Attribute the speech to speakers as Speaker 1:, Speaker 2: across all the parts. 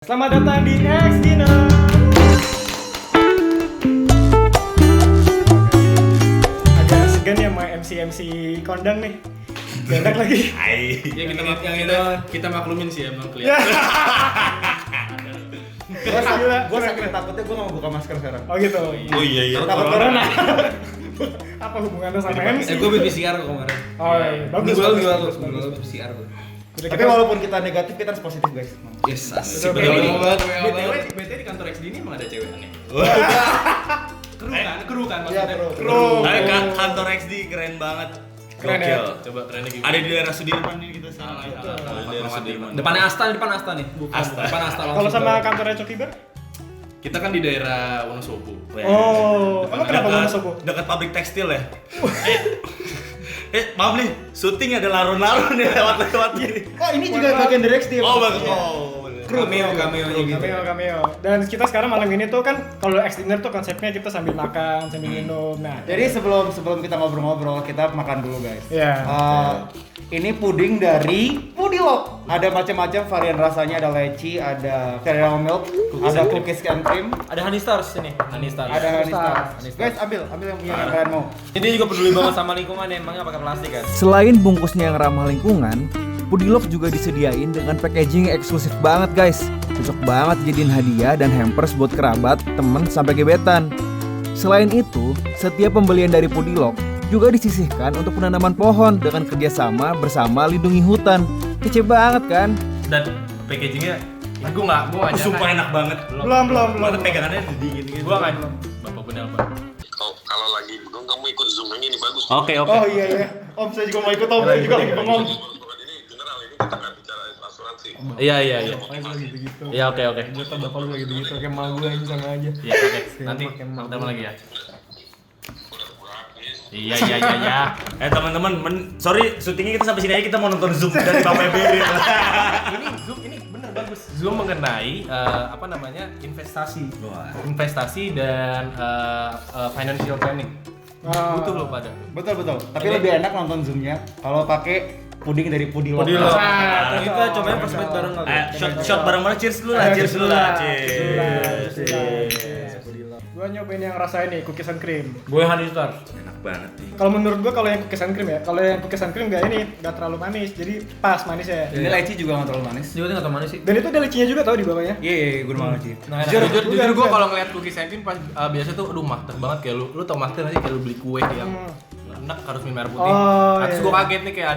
Speaker 1: Selamat datang di X Dinner. Agak segan ya sama MC kondang nih. Gak enak lagi.
Speaker 2: Ya kita maklumin sih emang kelihatan.
Speaker 3: Gue saking takutnya gue gak mau buka masker sekarang.
Speaker 1: Oh gitu.
Speaker 2: Oh iya.
Speaker 1: Takut corona. Apa hubungannya sama MC?
Speaker 4: Gue PCR kemarin.
Speaker 1: Oh iya, bagus.
Speaker 4: Bagus PCR gue.
Speaker 3: Tapi walaupun kita negatif, kita harus positif guys.
Speaker 4: Yes, asik.
Speaker 1: Betul.
Speaker 2: BTW di kantor XD ini emang ada cewek aneh. Kru kan
Speaker 3: Iya,
Speaker 2: maksudnya.
Speaker 3: kru.
Speaker 5: Tapi kantor XD keren banget.
Speaker 1: Keren ya?
Speaker 5: Gokil.
Speaker 2: Coba kerennya gimana?
Speaker 5: Ada di daerah Sudirman ini kita sekarang. Ada di daerah Sudirman.
Speaker 4: Depan Asta nih.
Speaker 5: Asta.
Speaker 4: Depan Asta langsung.
Speaker 1: Kalau sama kantornya Cokiber?
Speaker 2: Kita kan di daerah Wonosobo.
Speaker 1: Oh, emang kenapa Wonosobo?
Speaker 5: Dekat pabrik tekstil ya. Maaf nih, syuting ada larun-larun ya lewat ini.
Speaker 3: Oh ini juga bagian dari XD.
Speaker 5: Oh bagus.
Speaker 1: Iya.
Speaker 5: Oh.
Speaker 4: Cameo-nya gitu.
Speaker 1: Cameo. Dan kita sekarang malam ini tuh kan kalau X Dinner tuh konsepnya kita sambil makan, sambil minum. Nah,
Speaker 3: Jadi sebelum kita ngobrol-ngobrol, kita makan dulu guys.
Speaker 1: Iya.
Speaker 3: Ini puding dari Pudilok. Ada macam-macam varian rasanya, ada leci, ada caramel milk, ada cookies and cream,
Speaker 4: Ada Honey Stars ini. Honey Stars.
Speaker 3: ada honey stars.
Speaker 4: Honey Stars.
Speaker 3: Guys, ambil yang punya yang kalian mau.
Speaker 4: Ini juga peduli banget sama lingkungan, emangnya pakai plastik kan?
Speaker 6: Selain bungkusnya yang ramah lingkungan, Pudilok juga disediain dengan packaging eksklusif banget guys. Cocok banget jadiin hadiah dan hampers buat kerabat, temen, sampai gebetan. Selain itu, setiap pembelian dari Pudilok juga disisihkan untuk penanaman pohon dengan kerjasama bersama lindungi hutan. Kece banget kan?
Speaker 2: Dan packagingnya gue nggak
Speaker 5: Sumpah enak banget.
Speaker 1: belum.
Speaker 5: Mana pegangannya dingin-dingin.
Speaker 2: Gue nggak Bapak benar Pak.
Speaker 7: Kalau lagi bengong kamu ikut zoom yang ini bagus.
Speaker 5: Oke.
Speaker 1: Oh iya. Om saya juga mau ikut, Om saya juga lagi bengong.
Speaker 7: Bukan ini general ini kita nggak bicara asuransi.
Speaker 2: Iya.
Speaker 1: Gitu.
Speaker 2: Iya oke.
Speaker 1: Gue tau bapak lu lagi begitu, kayak mau gue aja sama aja.
Speaker 2: Iya oke. Nanti ketemu lagi ya. Iya.
Speaker 5: Teman-teman, sorry syutingnya kita sampai sini aja, kita mau nonton Zoom dari Bapak Beri.
Speaker 2: Ini Zoom ini bener bagus. Zoom mengenai investasi dan financial planning. Butuh lo pada.
Speaker 3: Betul. Tapi lebih enak nonton zoomnya kalau pakai puding dari Pudilok.
Speaker 1: Nah,
Speaker 4: Kita cobain pas bait bareng kali.
Speaker 5: Shot bareng-bareng, cheers dulu lah. Cheers.
Speaker 1: Gue nyobain yang rasa ini, cookies and cream.
Speaker 4: Gue Honey Stars.
Speaker 5: Enak banget nih.
Speaker 1: Kalau menurut gue kalau yang cookies and cream ya, kalau yang cookies and cream nggak terlalu manis, jadi pas manisnya.
Speaker 3: Ini leci juga nggak terlalu manis.
Speaker 4: Juga nggak tahu mana sih.
Speaker 1: Dan itu ada lecinya juga tau di bawahnya.
Speaker 3: Iya, gue mau leci.
Speaker 4: Nah,
Speaker 2: Jujur gue kalau ngeliat cookies and cream pas biasa tuh aduh makter banget kayak lu tau makter nggak sih kayak lu beli kue yang enak harus minum air putih.
Speaker 1: Oh,
Speaker 2: Terus
Speaker 1: iya.
Speaker 2: gue kaget nih kayak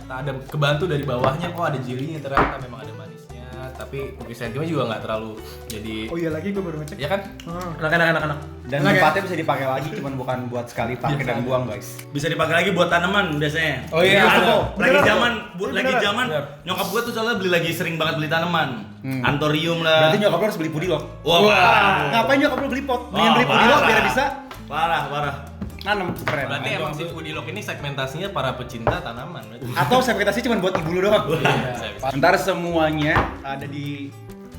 Speaker 2: ada kebantu dari bawahnya kok ada jelinya ternyata memang ada manisnya tapi cookies and cream juga nggak terlalu jadi
Speaker 1: Oh iya lagi gue baru ngecek.
Speaker 2: ya kan
Speaker 4: anak-anak.
Speaker 3: Dan
Speaker 1: Enak ya?
Speaker 3: tempatnya bisa dipakai lagi, cuman bukan buat sekali pakai dan buang guys.
Speaker 5: Bisa dipakai lagi buat tanaman biasanya.
Speaker 4: Oh iya,
Speaker 5: Ada.
Speaker 4: ada.
Speaker 5: Lagi zaman nyokap gue tuh soalnya sering banget beli tanaman. Antorium lah.
Speaker 3: Berarti nyokap lo harus beli Pudilok.
Speaker 5: Wah.
Speaker 3: Ngapain nyokap lo beli pot? Mendingan
Speaker 5: Wah,
Speaker 3: beli Pudilok
Speaker 5: parah.
Speaker 3: biar bisa
Speaker 5: Parah.
Speaker 3: nanam. Keren.
Speaker 2: berarti emang si Pudilok ini segmentasinya para pecinta tanaman berarti.
Speaker 3: Atau segmentasi cuma buat ibu lo doang.
Speaker 2: Iya.
Speaker 3: Ntar semuanya ada di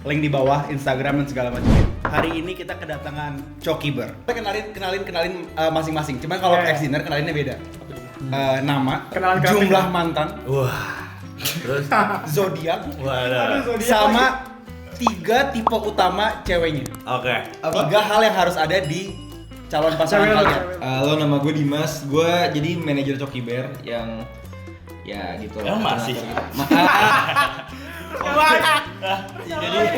Speaker 3: link di bawah, Instagram dan segala macam. Hari ini kita kedatangan Cokiber. Kita kenalin masing-masing. Cuman kalau
Speaker 1: Oke.
Speaker 3: X Dinner kenalinnya beda. Nama,
Speaker 1: Kenalan kreatif
Speaker 3: jumlah
Speaker 1: ya?
Speaker 3: mantan,
Speaker 5: Wah. Terus
Speaker 3: zodiak,
Speaker 5: waduh.
Speaker 3: sama 3 tipe utama ceweknya.
Speaker 5: Oke.
Speaker 3: 3 hal yang harus ada di calon pasangan
Speaker 1: Cewek lo,
Speaker 3: kalian.
Speaker 1: cewek.
Speaker 4: Halo, nama gue Dimas. Gue jadi manajer Cokiber yang ya gitu lah.
Speaker 5: Emang masih?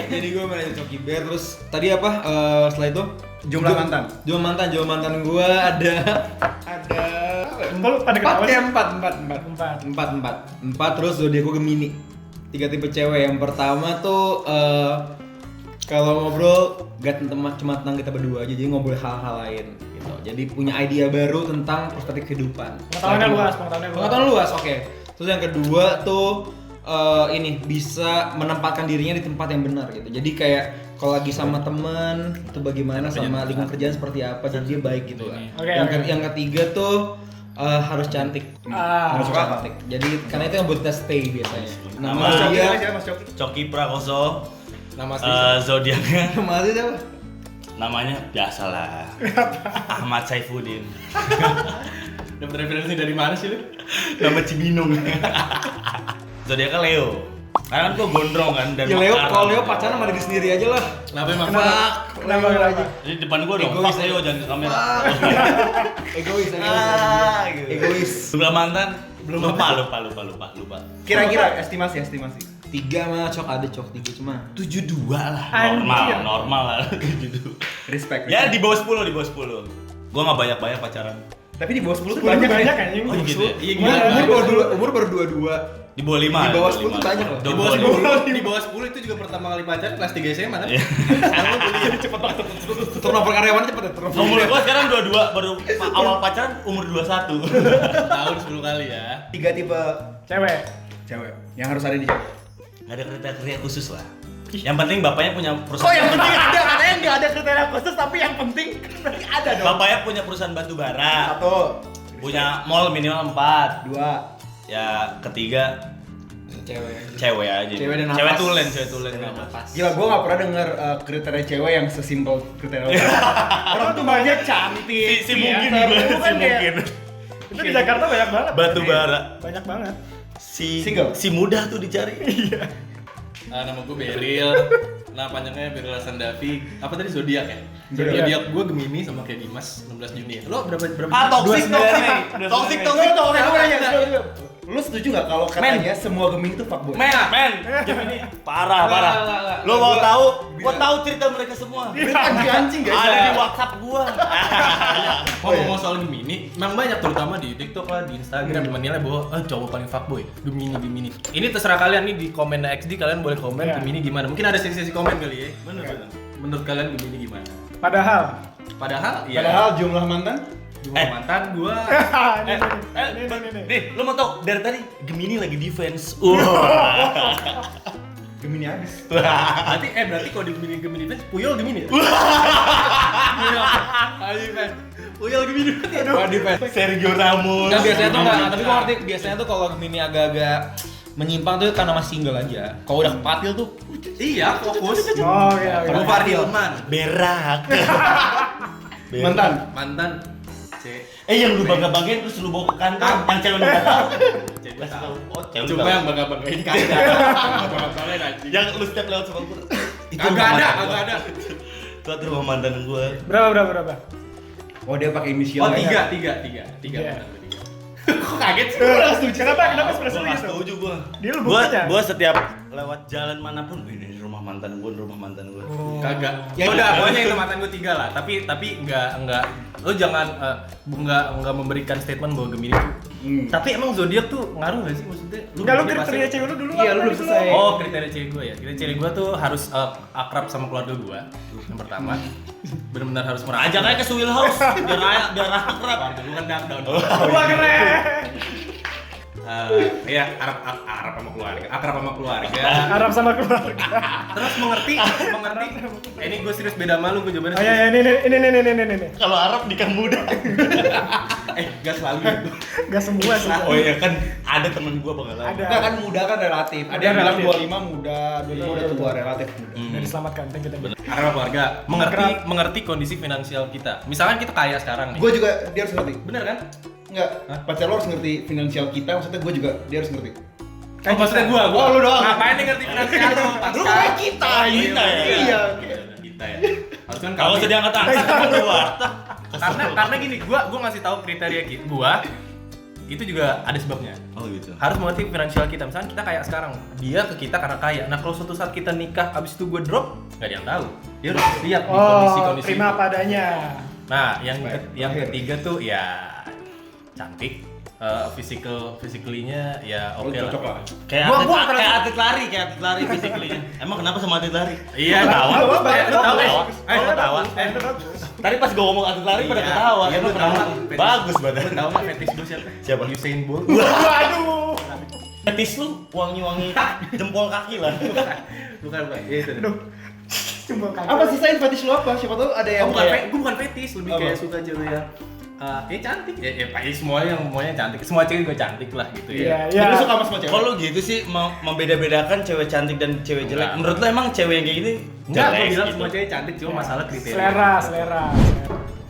Speaker 4: Jadi gue manajer Cokiber. Terus tadi apa? Setelah itu
Speaker 3: Jumlah mantan.
Speaker 4: Jumlah mantan gue ada
Speaker 1: Kalau pada kenapa sih?
Speaker 4: empat. Terus zodiak gue Gemini. 3 tipe cewek. Yang pertama tuh kalau ngobrol gak cuma tentang kita berdua aja, jadi ngobrol hal-hal lain gitu. Jadi punya ide baru tentang perspektif kehidupan.
Speaker 1: Pengetahuannya
Speaker 4: luas, oke. Terus yang kedua tuh ini bisa menempatkan dirinya di tempat yang benar gitu. Jadi kayak kalau lagi sama teman itu bagaimana, sama lingkungan kerjaan seperti apa, jadi dia baik gitu lah.
Speaker 1: Oke,
Speaker 4: Yang
Speaker 1: oke.
Speaker 4: yang ketiga tuh harus cantik. Harus cantik. Jadi karena itu yang buat kita stay biasanya.
Speaker 5: Nama
Speaker 4: dia
Speaker 5: Coki Prakoso.
Speaker 4: nama
Speaker 5: Zodiaknya
Speaker 4: Masih siapa?
Speaker 5: namanya biasalah. Ahmad Saifuddin.
Speaker 2: Dapat referensi dari mana sih lu?
Speaker 5: Nama Cibinong. Zodiaknya Leo. Karena kan gua gondrong kan dan
Speaker 3: Ya Leo,
Speaker 5: makaran.
Speaker 3: kalau Leo pacaran sama diri sendiri aja lah.
Speaker 2: Kenapa emang?
Speaker 1: Kenapa?
Speaker 5: Di depan gua dong. Pas Leo jangan ke kamera.
Speaker 3: Egois. Egois.
Speaker 5: Sebelah mantan belum lupa.
Speaker 3: Kira-kira estimasi.
Speaker 4: 3 mah cok ada cok 3 cuma
Speaker 5: 72 lah.
Speaker 1: Anjir.
Speaker 5: Normal lah 72.
Speaker 3: Respect.
Speaker 5: Ya di bawah 10. Gua enggak banyak pacaran.
Speaker 3: Tapi di bawah 10 tuh
Speaker 1: Banyak
Speaker 3: banyak
Speaker 1: anjing.
Speaker 5: Oh gitu ya?
Speaker 2: Iya
Speaker 3: Umur,
Speaker 2: gimana?
Speaker 3: umur baru 22.
Speaker 5: Di bawah 5.
Speaker 3: Di bawah 10 tuh banyak loh.
Speaker 2: Di bawah 10, di bawah 10 itu juga pertama kali pacaran kelas 3 SMA kan?
Speaker 5: Sekarang lu kuliah.
Speaker 3: Turnover karyawan cepet ya, turnover.
Speaker 5: Umur gua sekarang 22, baru awal pacaran umur 21.
Speaker 2: Tahun 10 kali ya.
Speaker 3: 3 tipe
Speaker 1: Cewek.
Speaker 3: cewek yang harus ada di cewek.
Speaker 5: Nggak ada kriteria khusus lah. Yang penting bapaknya punya perusahaan.
Speaker 3: Oh, yang penting ada, katanya nggak ada kriteria khusus, tapi yang penting ada dong.
Speaker 5: Bapaknya punya perusahaan batu bara.
Speaker 3: 1,
Speaker 5: Punya mall minimal 4.
Speaker 3: 2,
Speaker 5: Ya ketiga cewek aja.
Speaker 3: Cewek dan
Speaker 5: Cewek
Speaker 3: napas.
Speaker 5: tulen.
Speaker 3: Gila, gue gak pernah denger kriteria cewek yang sesimpel kriteria orang tuh banyak cantik,
Speaker 5: Si mungkin
Speaker 3: pinter.
Speaker 5: gue,
Speaker 3: Itu
Speaker 5: si
Speaker 3: kan kayak-
Speaker 5: mungkin.
Speaker 1: Itu di Jakarta banyak banget.
Speaker 5: Batu bara.
Speaker 1: Banyak banget.
Speaker 3: Single?
Speaker 5: Si mudah tuh dicari.
Speaker 2: Nama gue Beril. Nama panjangnya Beril Hasan Davi. Apa tadi zodiak ya?
Speaker 3: Zodiak.
Speaker 2: Zodiak gue Gemini sama kayak Dimas 16 Juni. Lo berapa?
Speaker 5: Toxic.
Speaker 3: Lu setuju gak kalau katanya semua Gemini itu fuckboy?
Speaker 5: Men, Gemini parah. Lo mau tahu? Gua tahu cerita mereka semua.
Speaker 3: Anjing guys.
Speaker 5: Ada di WhatsApp gua.
Speaker 2: Ngomong soal Gemini, memang banyak terutama di TikTok lah, di Instagram menilai bahwa cowok paling fuckboy, Gemini. Ini terserah kalian nih di komen XD, kalian boleh komen
Speaker 1: Iya.
Speaker 2: Gemini gimana. Mungkin ada sesi komen kali ya.
Speaker 5: Bener.
Speaker 2: Menurut kalian Gemini gimana?
Speaker 1: Padahal.
Speaker 2: Padahal
Speaker 3: Jumlah mantan
Speaker 2: jumlah mantan gua
Speaker 5: Nih, lo mau tau dari tadi Gemini lagi defense.
Speaker 3: Gemini habis.
Speaker 2: berarti kalau di Gemini fans Puyol Gemini ya? Puyol Gemini.
Speaker 5: Sergio Ramos.
Speaker 4: Nggak, biasanya tuh nggak, tapi gua ngerti biasanya tuh kalau Gemini agak-agak menyimpang tuh karena masih single aja. Kalau udah kepatil tuh
Speaker 2: Iya, fokus.
Speaker 1: Oh iya.
Speaker 2: Kamu Fardilman.
Speaker 5: Berak.
Speaker 3: Mantan.
Speaker 2: C.
Speaker 5: Yang lu bangga-banggain terus lu bawa ke kantor, yang cewek lu gak tahu.
Speaker 2: Cewek tahu.
Speaker 5: Cewek lu
Speaker 2: Cuma
Speaker 5: tahu.
Speaker 2: yang bangga-banggain kagak. Bangga-banggain anjing.
Speaker 5: Yang lu setiap lewat sama gua. Itu
Speaker 2: Kagak
Speaker 5: rumah
Speaker 2: ada,
Speaker 5: mantan
Speaker 2: kagak
Speaker 5: gua.
Speaker 2: ada.
Speaker 5: Itu rumah mantan gua.
Speaker 1: Berapa?
Speaker 3: Oh, dia pakai inisial.
Speaker 2: Oh,
Speaker 3: ya?
Speaker 2: tiga.
Speaker 1: Iya.
Speaker 2: Tiga. Kok kaget sih?
Speaker 1: Kenapa
Speaker 5: Gua
Speaker 1: ekspresi
Speaker 5: nggak
Speaker 1: gitu?
Speaker 5: setuju gua.
Speaker 1: Dia lu
Speaker 5: Gua
Speaker 1: buktinya.
Speaker 5: gua setiap lewat jalan manapun, ini rumah mantan gua.
Speaker 2: Kagak.
Speaker 3: Ya,
Speaker 2: Udah,
Speaker 3: ya.
Speaker 2: pokoknya itu mantan gue 3 lah. Tapi enggak lo jangan enggak memberikan statement bahwa Gemini tuh. Tapi emang zodiak tuh ngaruh gak sih maksudnya?
Speaker 1: Enggak, lu
Speaker 2: punya
Speaker 1: kriteria
Speaker 2: pasangan-
Speaker 1: cewek lu dulu.
Speaker 3: Iya, lu belum selesai.
Speaker 2: Oh, kriteria cewek gue ya. Kriteria cewek gue tuh harus akrab sama keluarga gue. Yang pertama, benar-benar harus merasa.
Speaker 5: Ajak aja ke Swill House biar akrab.
Speaker 2: Keluarga gue kan dark down.
Speaker 1: Wah, keren.
Speaker 2: Ya Arab sama keluarga, akrab sama keluarga.
Speaker 1: Arab sama keluarga.
Speaker 2: Terus mengerti. Ini gue serius beda malu gue jawabannya.
Speaker 1: Oh iya, ini.
Speaker 5: Kalau Arab nikah muda.
Speaker 2: Gak selalu gitu.
Speaker 1: Gak semua sih.
Speaker 5: Oh iya kan ada temen gua pengalaman.
Speaker 1: Ada.
Speaker 3: Enggak kan muda kan relatif. Ada yang bilang 25 muda, 25 udah tua, relatif muda.
Speaker 1: Udah diselamatkan, thank you.
Speaker 2: Arab sama keluarga, mengerti kondisi finansial kita. Misalkan kita kaya sekarang nih.
Speaker 3: Gue juga dia harus ngerti.
Speaker 2: Bener kan?
Speaker 3: Enggak, pacar lo harus ngerti finansial kita, maksudnya gue juga dia harus ngerti.
Speaker 2: Oh, maksudnya gua.
Speaker 3: Oh, lu doang.
Speaker 2: Ngapain nih ngerti finansial lu?
Speaker 3: Lu kayak kita,
Speaker 5: kita ya.
Speaker 3: Iya.
Speaker 2: Kita ya. Harus kan
Speaker 5: Kalau
Speaker 2: kami.
Speaker 5: sedang angkat keluar.
Speaker 2: Karena gini, gua ngasih tahu kriteria gua itu juga ada sebabnya.
Speaker 5: Oh gitu.
Speaker 2: Harus mengerti finansial kita. Misalnya kita kayak sekarang, dia ke kita karena kaya. Nah, kalau suatu saat kita nikah abis itu gue drop, nggak ada yang tahu. Dia harus lihat di
Speaker 1: Oh,
Speaker 2: kondisi-kondisi
Speaker 1: terima
Speaker 2: itu.
Speaker 1: apa adanya.
Speaker 2: Nah, yang ketiga tuh ya cantik. Physically-nya ya oke lah.
Speaker 3: Cocok lah.
Speaker 5: Kayak
Speaker 2: Gua
Speaker 5: atlet lari physically-nya. Emang kenapa sama atlet lari?
Speaker 2: Iya, ketawa.
Speaker 1: Lu apa?
Speaker 2: Lu tahu
Speaker 5: Ketawa. Tadi pas gua ngomong atlet lari pada ketawa.
Speaker 2: Iya, lu tahu nggak?
Speaker 5: Bagus banget.
Speaker 2: Lu tahu nggak fetish gue siapa?
Speaker 5: Siapa?
Speaker 2: Usain Bolt.
Speaker 1: Waduh.
Speaker 5: Fetis lu wangi-wangi jempol kaki lah.
Speaker 2: Bukan. Itu.
Speaker 1: Cuma kaki.
Speaker 3: Apa sisain fetish lo apa? Siapa tahu ada yang
Speaker 2: Gue bukan fetish, lebih
Speaker 3: Apa?
Speaker 2: kayak suka cewek yang cantik. Ya pasti semuanya cantik. Semua cewek juga cantik lah gitu
Speaker 1: Iya,
Speaker 2: ya.
Speaker 1: iya.
Speaker 3: Jadi lu suka sama semua cewek?
Speaker 5: Kalau gitu sih membeda-bedakan cewek cantik dan cewek jelek.
Speaker 2: Enggak.
Speaker 5: Menurut lo emang cewek yang kayak gini
Speaker 2: Enggak, gue
Speaker 5: jelek
Speaker 2: bilang
Speaker 5: gitu?
Speaker 2: semua cewek cantik, cuma masalah kriteria.
Speaker 1: Selera.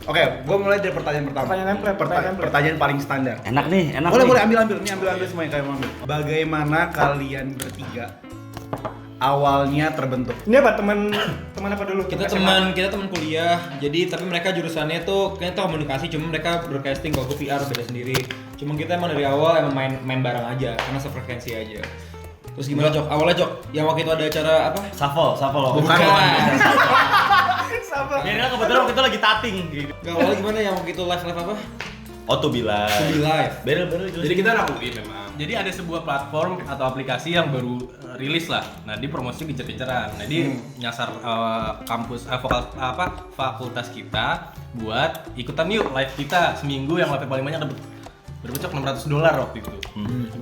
Speaker 3: Oke, gue mulai dari pertanyaan pertama.
Speaker 1: Pertanyaan template.
Speaker 3: Pertanyaan paling standar.
Speaker 5: Enak nih, enak
Speaker 3: Boleh
Speaker 5: nih.
Speaker 3: ambil. Ini ambil semuanya kayak mau ambil. Bagaimana kalian bertiga awalnya terbentuk?
Speaker 1: Ini apa teman apa dulu?
Speaker 4: Kita
Speaker 1: SMA?
Speaker 4: teman kuliah. Jadi tapi mereka jurusannya tuh kayaknya tuh komunikasi, cuma mereka broadcasting, kalau gue PR beda sendiri. Cuma kita emang dari awal emang main bareng aja karena sefrekuensi aja. Terus gimana Cok? Awalnya Cok, yang waktu itu ada acara apa?
Speaker 5: Shuffle.
Speaker 3: Bukan.
Speaker 1: Sabar.
Speaker 5: Biarin kebetulan waktu itu lagi tating gitu.
Speaker 4: Gak awalnya gimana yang waktu itu live apa?
Speaker 5: Oh tuh bilang.
Speaker 4: To be live.
Speaker 5: Beryl.
Speaker 2: Jadi kita anak UI memang. Jadi ada sebuah platform atau aplikasi yang baru rilis lah. Nah, di promosi gencar-gencaran. Nah, di nyasar fakultas kita buat ikutan yuk live kita seminggu yang live paling banyak dapat berapa Cok? $600 waktu itu.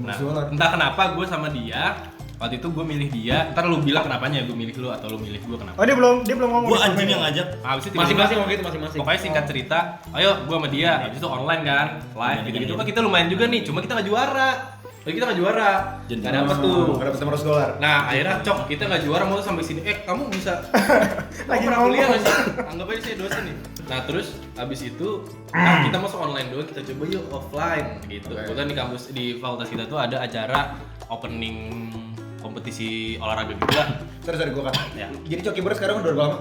Speaker 2: Nah, entah kenapa gue sama dia waktu itu gue milih dia. Ntar lu bilang kenapanya gue milih lu atau lu milih gue kenapa?
Speaker 1: Oh dia belum ngomong.
Speaker 5: Gua
Speaker 1: di
Speaker 5: anjing
Speaker 1: survei.
Speaker 5: yang ngajak.
Speaker 2: Habis itu tiba-tiba-
Speaker 4: Masing-masing waktu itu masing-masing.
Speaker 2: Pokoknya singkat cerita, ayo gua sama dia. Habis itu online kan, live gitu-gitu kan kita lumayan juga nih. Cuma kita nggak juara. Kita nggak juara.
Speaker 5: Jadi
Speaker 2: Nggak dapet tuh.
Speaker 3: Nggak dapet $500.
Speaker 2: Nah akhirnya Cok, kita nggak juara mau sampai sini. Kamu bisa
Speaker 1: Lagi
Speaker 2: pernah
Speaker 1: ngomong.
Speaker 2: kuliah nggak sih? Anggap aja saya dosen nih. Nah terus habis itu kita masuk online doang, kita coba yuk offline gitu. Kebetulan di kampus di fakultas kita tuh ada acara opening kompetisi olahraga gitu lah.
Speaker 3: Sorry, gue kan.
Speaker 2: Ya.
Speaker 3: Jadi Cokiber sekarang udah berapa lama?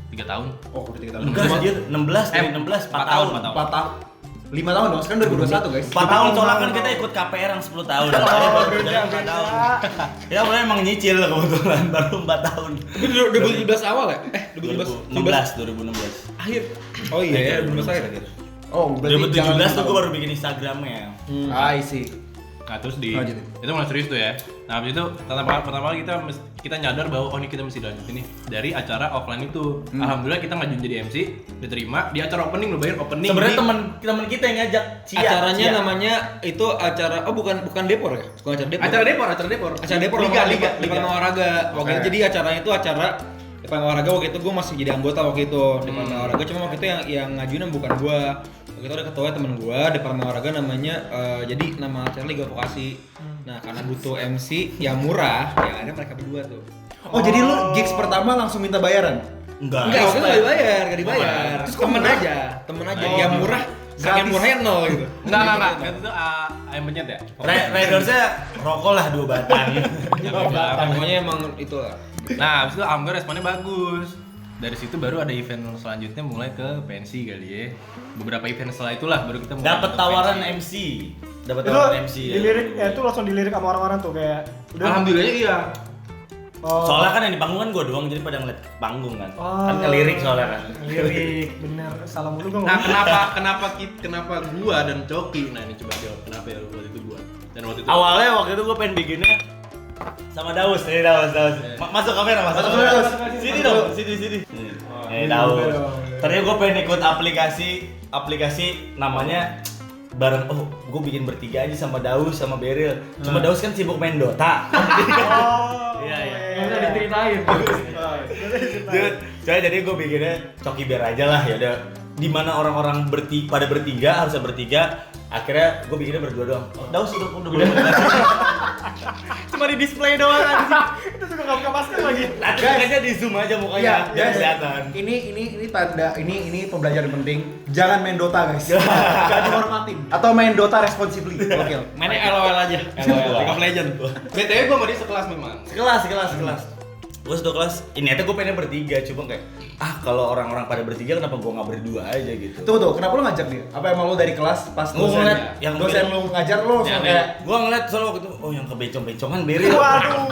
Speaker 2: 3 tahun.
Speaker 3: Oh, udah 3 tahun.
Speaker 5: Enggak anjir, 16 dari 16 4 tahun.
Speaker 3: 4 tahun. 5 tahun dong, sekarang 2021 guys.
Speaker 5: 4 tahun soalnya kan kita ikut KPR yang 10 tahun.
Speaker 1: beda.
Speaker 5: Kita mulai emang nyicil kebetulan baru 4 tahun.
Speaker 4: Tapi 2017 awal ya?
Speaker 5: 2016.
Speaker 4: Akhir. Oh iya ya, 2017 akhir.
Speaker 3: Oh, berarti
Speaker 5: 2017 tuh gue baru bikin Instagramnya.
Speaker 3: I see.
Speaker 2: Nah terus di
Speaker 3: Lanjutin.
Speaker 2: itu mulai serius tuh ya. Nah habis itu pertama kali kita nyadar bahwa oh ini kita mesti lanjutin nih dari acara offline itu. Alhamdulillah kita ngajuin jadi MC, diterima di acara opening lo bayar opening.
Speaker 5: Sebenarnya
Speaker 2: di-
Speaker 5: teman kita yang ngajak.
Speaker 4: Acaranya namanya itu acara bukan Depor ya? Bukan acara Depor.
Speaker 2: acara depor.
Speaker 4: Acara Depor
Speaker 2: Liga.
Speaker 4: Departemen olahraga. Waktu itu jadi acaranya itu acara Departemen olahraga, waktu itu gue masih jadi anggota waktu itu Departemen olahraga, cuma waktu itu yang ngajuin bukan gue. Waktu itu ada ketua temen gue Departemen olahraga namanya jadi nama acara Liga Vokasi. Nah karena butuh MC yang murah, ya ada mereka berdua tuh.
Speaker 3: Oh, jadi lu gigs pertama langsung minta bayaran?
Speaker 5: Enggak.
Speaker 4: Enggak, waktu itu nggak dibayar.
Speaker 3: Terus kok
Speaker 4: Temen
Speaker 3: murah?
Speaker 4: aja.
Speaker 2: Oh,
Speaker 4: Yang murah, saking murahnya 0 gitu.
Speaker 2: Enggak. Itu ayam penyet ya.
Speaker 5: Ridersnya rokok lah 2 batang.
Speaker 4: Pokoknya emang itu lah.
Speaker 2: Nah habis itu alhamdulillah responnya bagus. Dari situ baru ada event selanjutnya mulai ke pensi kali ya. Beberapa event setelah itulah baru kita mulai
Speaker 5: Dapat
Speaker 2: untuk
Speaker 5: tawaran
Speaker 2: pensi.
Speaker 5: MC. Dapat
Speaker 1: Itu
Speaker 5: tawaran MC. ya.
Speaker 1: dilirik itu langsung dilirik sama orang-orang tuh kayak udah.
Speaker 2: Alhamdulillah iya.
Speaker 1: Oh,
Speaker 5: Soalnya kan yang di panggung kan gue doang, jadi pada ngeliat ke panggung kan.
Speaker 1: Oh.
Speaker 5: Kan ngelirik soalnya kan.
Speaker 1: lirik bener salah mulu gue
Speaker 2: Nah,
Speaker 1: ngomong.
Speaker 2: kenapa gua dan Coki? Nah, ini coba jawab kenapa ya waktu itu gua. Dan waktu itu
Speaker 5: Awalnya waktu itu gue pengen bikinnya sama Daus, Daus. Masuk kamera, masuk kamera. Sini dong, sini. Daus. Ternyata gue pengen ikut aplikasi namanya bareng. Oh, gue bikin bertiga aja sama Daus sama Beryl. Cuma Daus kan sibuk main Dota.
Speaker 1: Iya.
Speaker 2: nggak usah diceritain.
Speaker 5: Jadi gue bikinnya Coki Bear aja lah, ya udah. Di mana orang-orang pada bertiga, harusnya bertiga. Akhirnya gue bikinnya berdua doang. Oh, Daus udah boleh.
Speaker 1: Cuma di display doang anjing. Itu juga enggak buka masker lagi.
Speaker 5: Nanti aja di zoom aja mukanya, biar kelihatan.
Speaker 3: Ini tanda ini pembelajaran penting. Jangan main Dota guys. Gak dihormatin. Atau main Dota responsibly. Oke.
Speaker 4: Mainnya LOL aja. League of Legends.
Speaker 2: BTW gua sama dia sekelas memang.
Speaker 5: Sekelas. Gue satu kelas, ini aja gue pengen bertiga, cuma kayak kalau orang-orang pada bertiga kenapa gue nggak berdua aja gitu.
Speaker 3: Tuh, kenapa lu ngajak dia? Apa emang lu dari kelas pas
Speaker 5: Gue
Speaker 3: dosen
Speaker 5: ngeliat yang
Speaker 3: dosen lu ngajar lu langsung kayak
Speaker 5: gue ngeliat soalnya waktu itu, oh yang kebencong-bencongan Beryl.
Speaker 1: Waduh.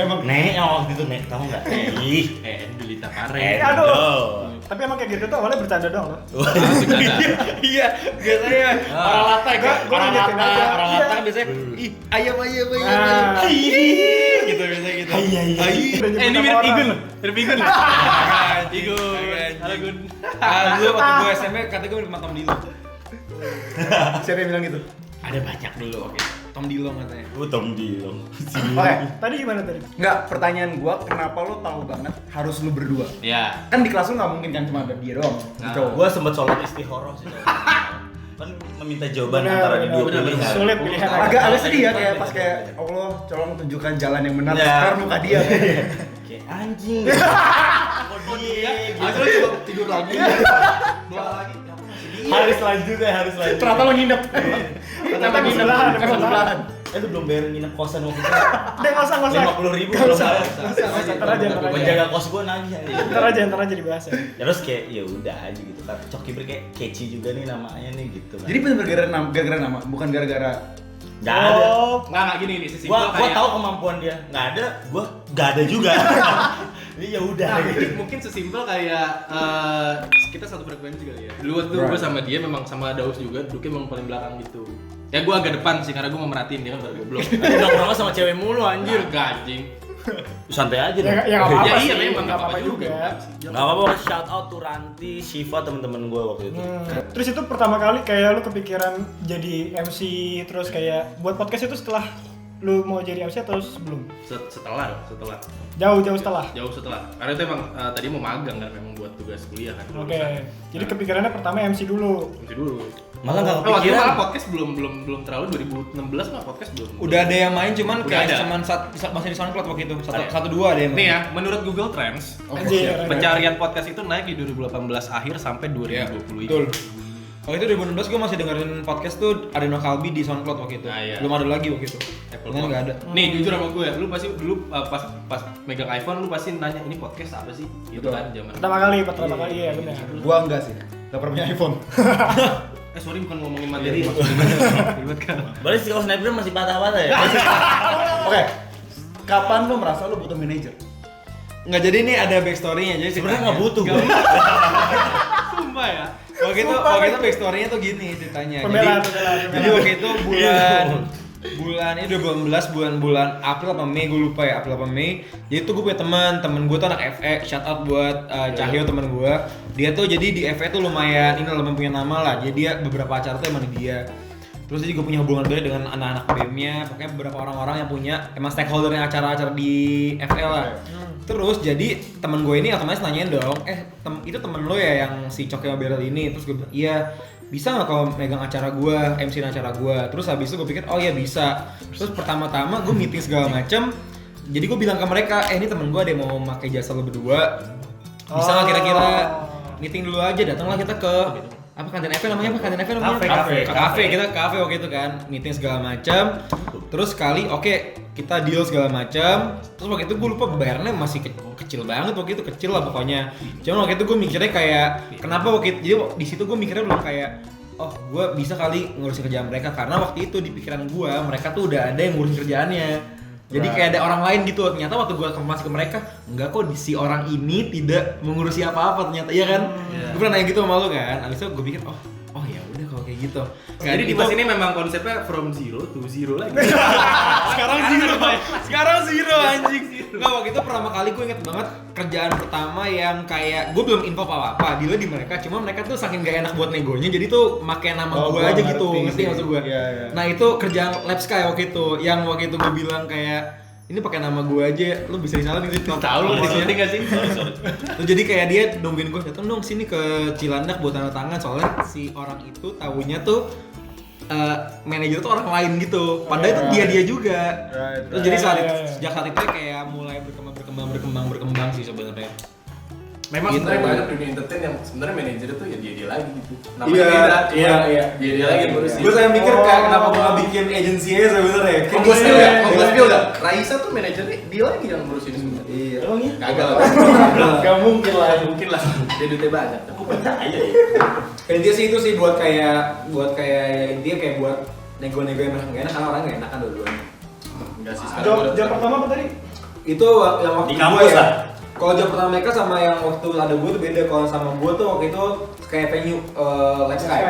Speaker 3: emang
Speaker 5: Nek, yang waktu itu Nek, tau nggak? Ih,
Speaker 2: Delita Karen.
Speaker 1: Aduh. Tapi emang kayak gitu tuh awalnya bercanda doang loh.
Speaker 4: Iya, biasanya orang lata kan,
Speaker 1: Gua ngingetin aja.
Speaker 4: orang lata kan biasanya ih ayam.
Speaker 1: Nah.
Speaker 4: Gitu biasanya gitu.
Speaker 2: Ini mirip Igun. Igun. Halo Gun.
Speaker 4: Dulu waktu gue SMP kata gue mirip sama Tom Dillon.
Speaker 3: siapa yang bilang gitu?
Speaker 4: Ada banyak dulu, oke. Tom Dillon katanya.
Speaker 5: Tom Dillon.
Speaker 3: Oke.
Speaker 1: Tadi gimana tadi?
Speaker 3: Enggak, pertanyaan gua kenapa lu tahu banget harus lu berdua?
Speaker 2: Ya.
Speaker 3: Kan di kelas lu nggak mungkin kan cuma ada dia doang.
Speaker 2: Nah.
Speaker 3: Cowok.
Speaker 5: Gue sempet sholat istihoroh sih. Kan meminta jawaban
Speaker 1: Bener,
Speaker 5: antara
Speaker 1: bener,
Speaker 5: dua
Speaker 1: bener.
Speaker 5: pilihan.
Speaker 1: Sulit pilihan.
Speaker 3: agak sedih ya kayak pas kayak Allah tolong tunjukkan jalan yang benar.
Speaker 5: Ya.
Speaker 3: Sekarang muka dia.
Speaker 5: Kayak anjing.
Speaker 3: Akhirnya coba tidur lagi.
Speaker 5: Harus lanjut.
Speaker 3: Ternyata lo nginep.
Speaker 1: Ternyata nginep.
Speaker 3: Emang sebelahan.
Speaker 5: lu belum bayar nginep kosan waktu itu.
Speaker 1: Udah nggak usah.
Speaker 5: 50.000 belum bayar.
Speaker 1: Ntar aja.
Speaker 5: Penjaga kos gua nagih aja.
Speaker 1: Ntar aja dibahas ya.
Speaker 5: Terus kayak ya udah aja gitu kan. Cokiber kayak catchy juga nih namanya nih gitu kan.
Speaker 3: Jadi bener-bener gara-gara nama, bukan gara-gara
Speaker 5: Nggak ada.
Speaker 2: Nggak gini nih, sesimpel
Speaker 5: Gua tahu kemampuan dia. Nggak ada, gua nggak ada juga. Ini ya udah.
Speaker 2: Nah, mungkin sesimpel kayak kita satu frekuensi kali ya. Dulu waktu gue sama dia memang sama Daus juga, duduknya memang paling belakang gitu. Ya gue agak depan sih karena gue mau merhatiin dia kan baru goblok.
Speaker 5: Nongkrong sama cewek mulu anjir.
Speaker 2: Gajing.
Speaker 5: Santai aja dong.
Speaker 1: Ya nggak apa-apa
Speaker 2: Ya
Speaker 1: sih.
Speaker 2: iya memang
Speaker 1: nggak apa-apa juga.
Speaker 5: Nggak apa-apa, shout out to Ranti, Shiva temen-temen gue waktu itu.
Speaker 1: Terus itu pertama kali kayak lu kepikiran jadi MC terus kayak buat podcast itu setelah lu mau jadi MC atau sebelum?
Speaker 2: Setelah.
Speaker 1: Jauh setelah.
Speaker 2: Jauh setelah. Karena itu emang tadi mau magang kan, memang buat tugas kuliah kan.
Speaker 1: Oke. Jadi kepikirannya pertama MC dulu.
Speaker 2: MC dulu.
Speaker 5: Malah nggak
Speaker 2: Waktu itu
Speaker 5: kepikiran.
Speaker 2: malah podcast belum terlalu 2016 mah podcast belum.
Speaker 4: Udah ada yang main cuman
Speaker 2: Udah
Speaker 4: kayak
Speaker 2: ada.
Speaker 4: cuman masih di SoundCloud waktu itu.
Speaker 2: Ada.
Speaker 4: Satu dua ada yang main.
Speaker 2: Nih ya, menurut Google Trends,
Speaker 1: Anjir.
Speaker 2: pencarian podcast itu naik di 2018 akhir sampai 2020
Speaker 4: Betul.
Speaker 2: ini.
Speaker 4: Waktu itu 2016 gue masih dengerin podcast tuh Adeno Kalbi di SoundCloud waktu itu.
Speaker 2: Nah, iya.
Speaker 4: Belum ada lagi waktu itu.
Speaker 2: Apple
Speaker 4: Kan nggak ada.
Speaker 2: Nih jujur sama gue, lu pasti dulu pas megang iPhone lu pasti nanya ini podcast apa sih? Gitu kan zaman.
Speaker 1: Pertama kali ya benar.
Speaker 3: gua enggak sih. Enggak pernah punya iPhone.
Speaker 2: Sorry bukan ngomongin materi. Ribet kan.
Speaker 5: Berarti si Snapgram masih patah-patah ya?
Speaker 3: Oke. Kapan lu merasa lu butuh manajer?
Speaker 4: Nggak, jadi ini ada backstory-nya. Jadi
Speaker 5: Sebenarnya nggak butuh gua.
Speaker 2: Sumpah ya.
Speaker 4: Waktu itu backstory-nya tuh gini ceritanya.
Speaker 1: Pembelaan.
Speaker 4: Jadi waktu itu bulan ini 2018 bulan April apa Mei, gue lupa ya, April apa Mei. Jadi tuh gue punya temen gue tuh anak FE, shout out buat Cahyo temen gue. Dia tuh jadi di FE tuh lumayan punya nama lah. Jadi dia beberapa acara tuh emang di dia. Terus dia juga punya hubungan baik dengan anak-anak BEM-nya, pokoknya beberapa orang-orang yang punya emang stakeholdernya acara-acara di FE lah. Terus jadi temen gue ini otomatis nanyain dong, itu temen lo ya yang si Coki Mabel ini? Terus gue bilang, iya, bisa nggak kalau megang acara gue, MC acara gue? Terus habis itu gue pikir, oh iya bisa. Terus pertama-tama gue meeting segala macem. Jadi gue bilang ke mereka, ini temen gue ada yang mau pakai jasa lo berdua. Bisa nggak kira-kira meeting dulu aja, datanglah kita ke apa kantin FE namanya? Kafe, kita kafe waktu itu kan, meeting segala macam. Terus sekali kita deal segala macam. Terus waktu itu gue lupa bayarnya masih kecil banget waktu itu, kecil lah pokoknya. Cuman waktu itu gue mikirnya kayak kenapa waktu itu, jadi di situ gue mikirnya belum kayak oh gue bisa kali ngurusin kerjaan mereka, karena waktu itu di pikiran gue mereka tuh udah ada yang ngurusin kerjaannya. Jadi kayak ada orang lain gitu. Ternyata waktu gue konfirmasi ke mereka, enggak kok si orang ini tidak mengurusi apa-apa ternyata, iya kan? Gue pernah nanya gitu sama lo kan. Abis itu gue pikir oh ya udah kalau kayak gitu.
Speaker 2: Jadi di ini memang konsepnya from zero to zero lagi.
Speaker 4: Sekarang zero anjing. Enggak, waktu itu pertama kali gue inget banget kerjaan pertama yang kayak gue belum info apa-apa, deal di mereka, cuma mereka tuh saking gak enak buat negonya, jadi tuh make nama gue aja gitu, ngerti maksud gue?
Speaker 3: Iya.
Speaker 4: Nah itu kerjaan Lab Sky waktu itu, yang waktu itu gue bilang kayak ini pakai nama gue aja, lu bisa disalahin gitu.
Speaker 2: Tahu lu di syuting enggak sih?
Speaker 4: Tuh jadi kayak dia nungguin gue, datang dong sini ke Cilandak buat tanda tangan, soalnya si orang itu tahunya tuh manajer tuh orang lain gitu, padahal itu dia juga. Terus jadi sejak saat itu kayak mulai berkembang sih sebenarnya.
Speaker 2: Memang
Speaker 4: Gitu.
Speaker 2: sebenarnya banyak dunia entertain yang sebenarnya manajer itu ya dia lagi gitu.
Speaker 3: Iya.
Speaker 2: Dia lagi yang ngurusin.
Speaker 3: Gue saya mikir kayak kenapa gue nggak bikin agency aja sebenarnya.
Speaker 2: Gue spill dah. Raisa tuh manajernya dia lagi yang ngurusin semua.
Speaker 3: Iya.
Speaker 2: Emang ya? Kagak.
Speaker 3: Gak mungkin lah.
Speaker 2: Mungkin lah. Dia duitnya banyak. Aku percaya ya.
Speaker 3: Intinya sih itu sih buat kayak intinya kayak buat nego-nego yang nggak enak, karena orang nggak enak kan dua-duanya.
Speaker 2: Enggak sih
Speaker 1: Jawab pertama apa tadi?
Speaker 3: Itu yang waktu
Speaker 5: Di kampus
Speaker 3: gua
Speaker 5: lah.
Speaker 3: Kalau job pertama mereka sama yang waktu ada gue tuh beda. Kalau sama gue tuh waktu itu kayak venue Let's Sky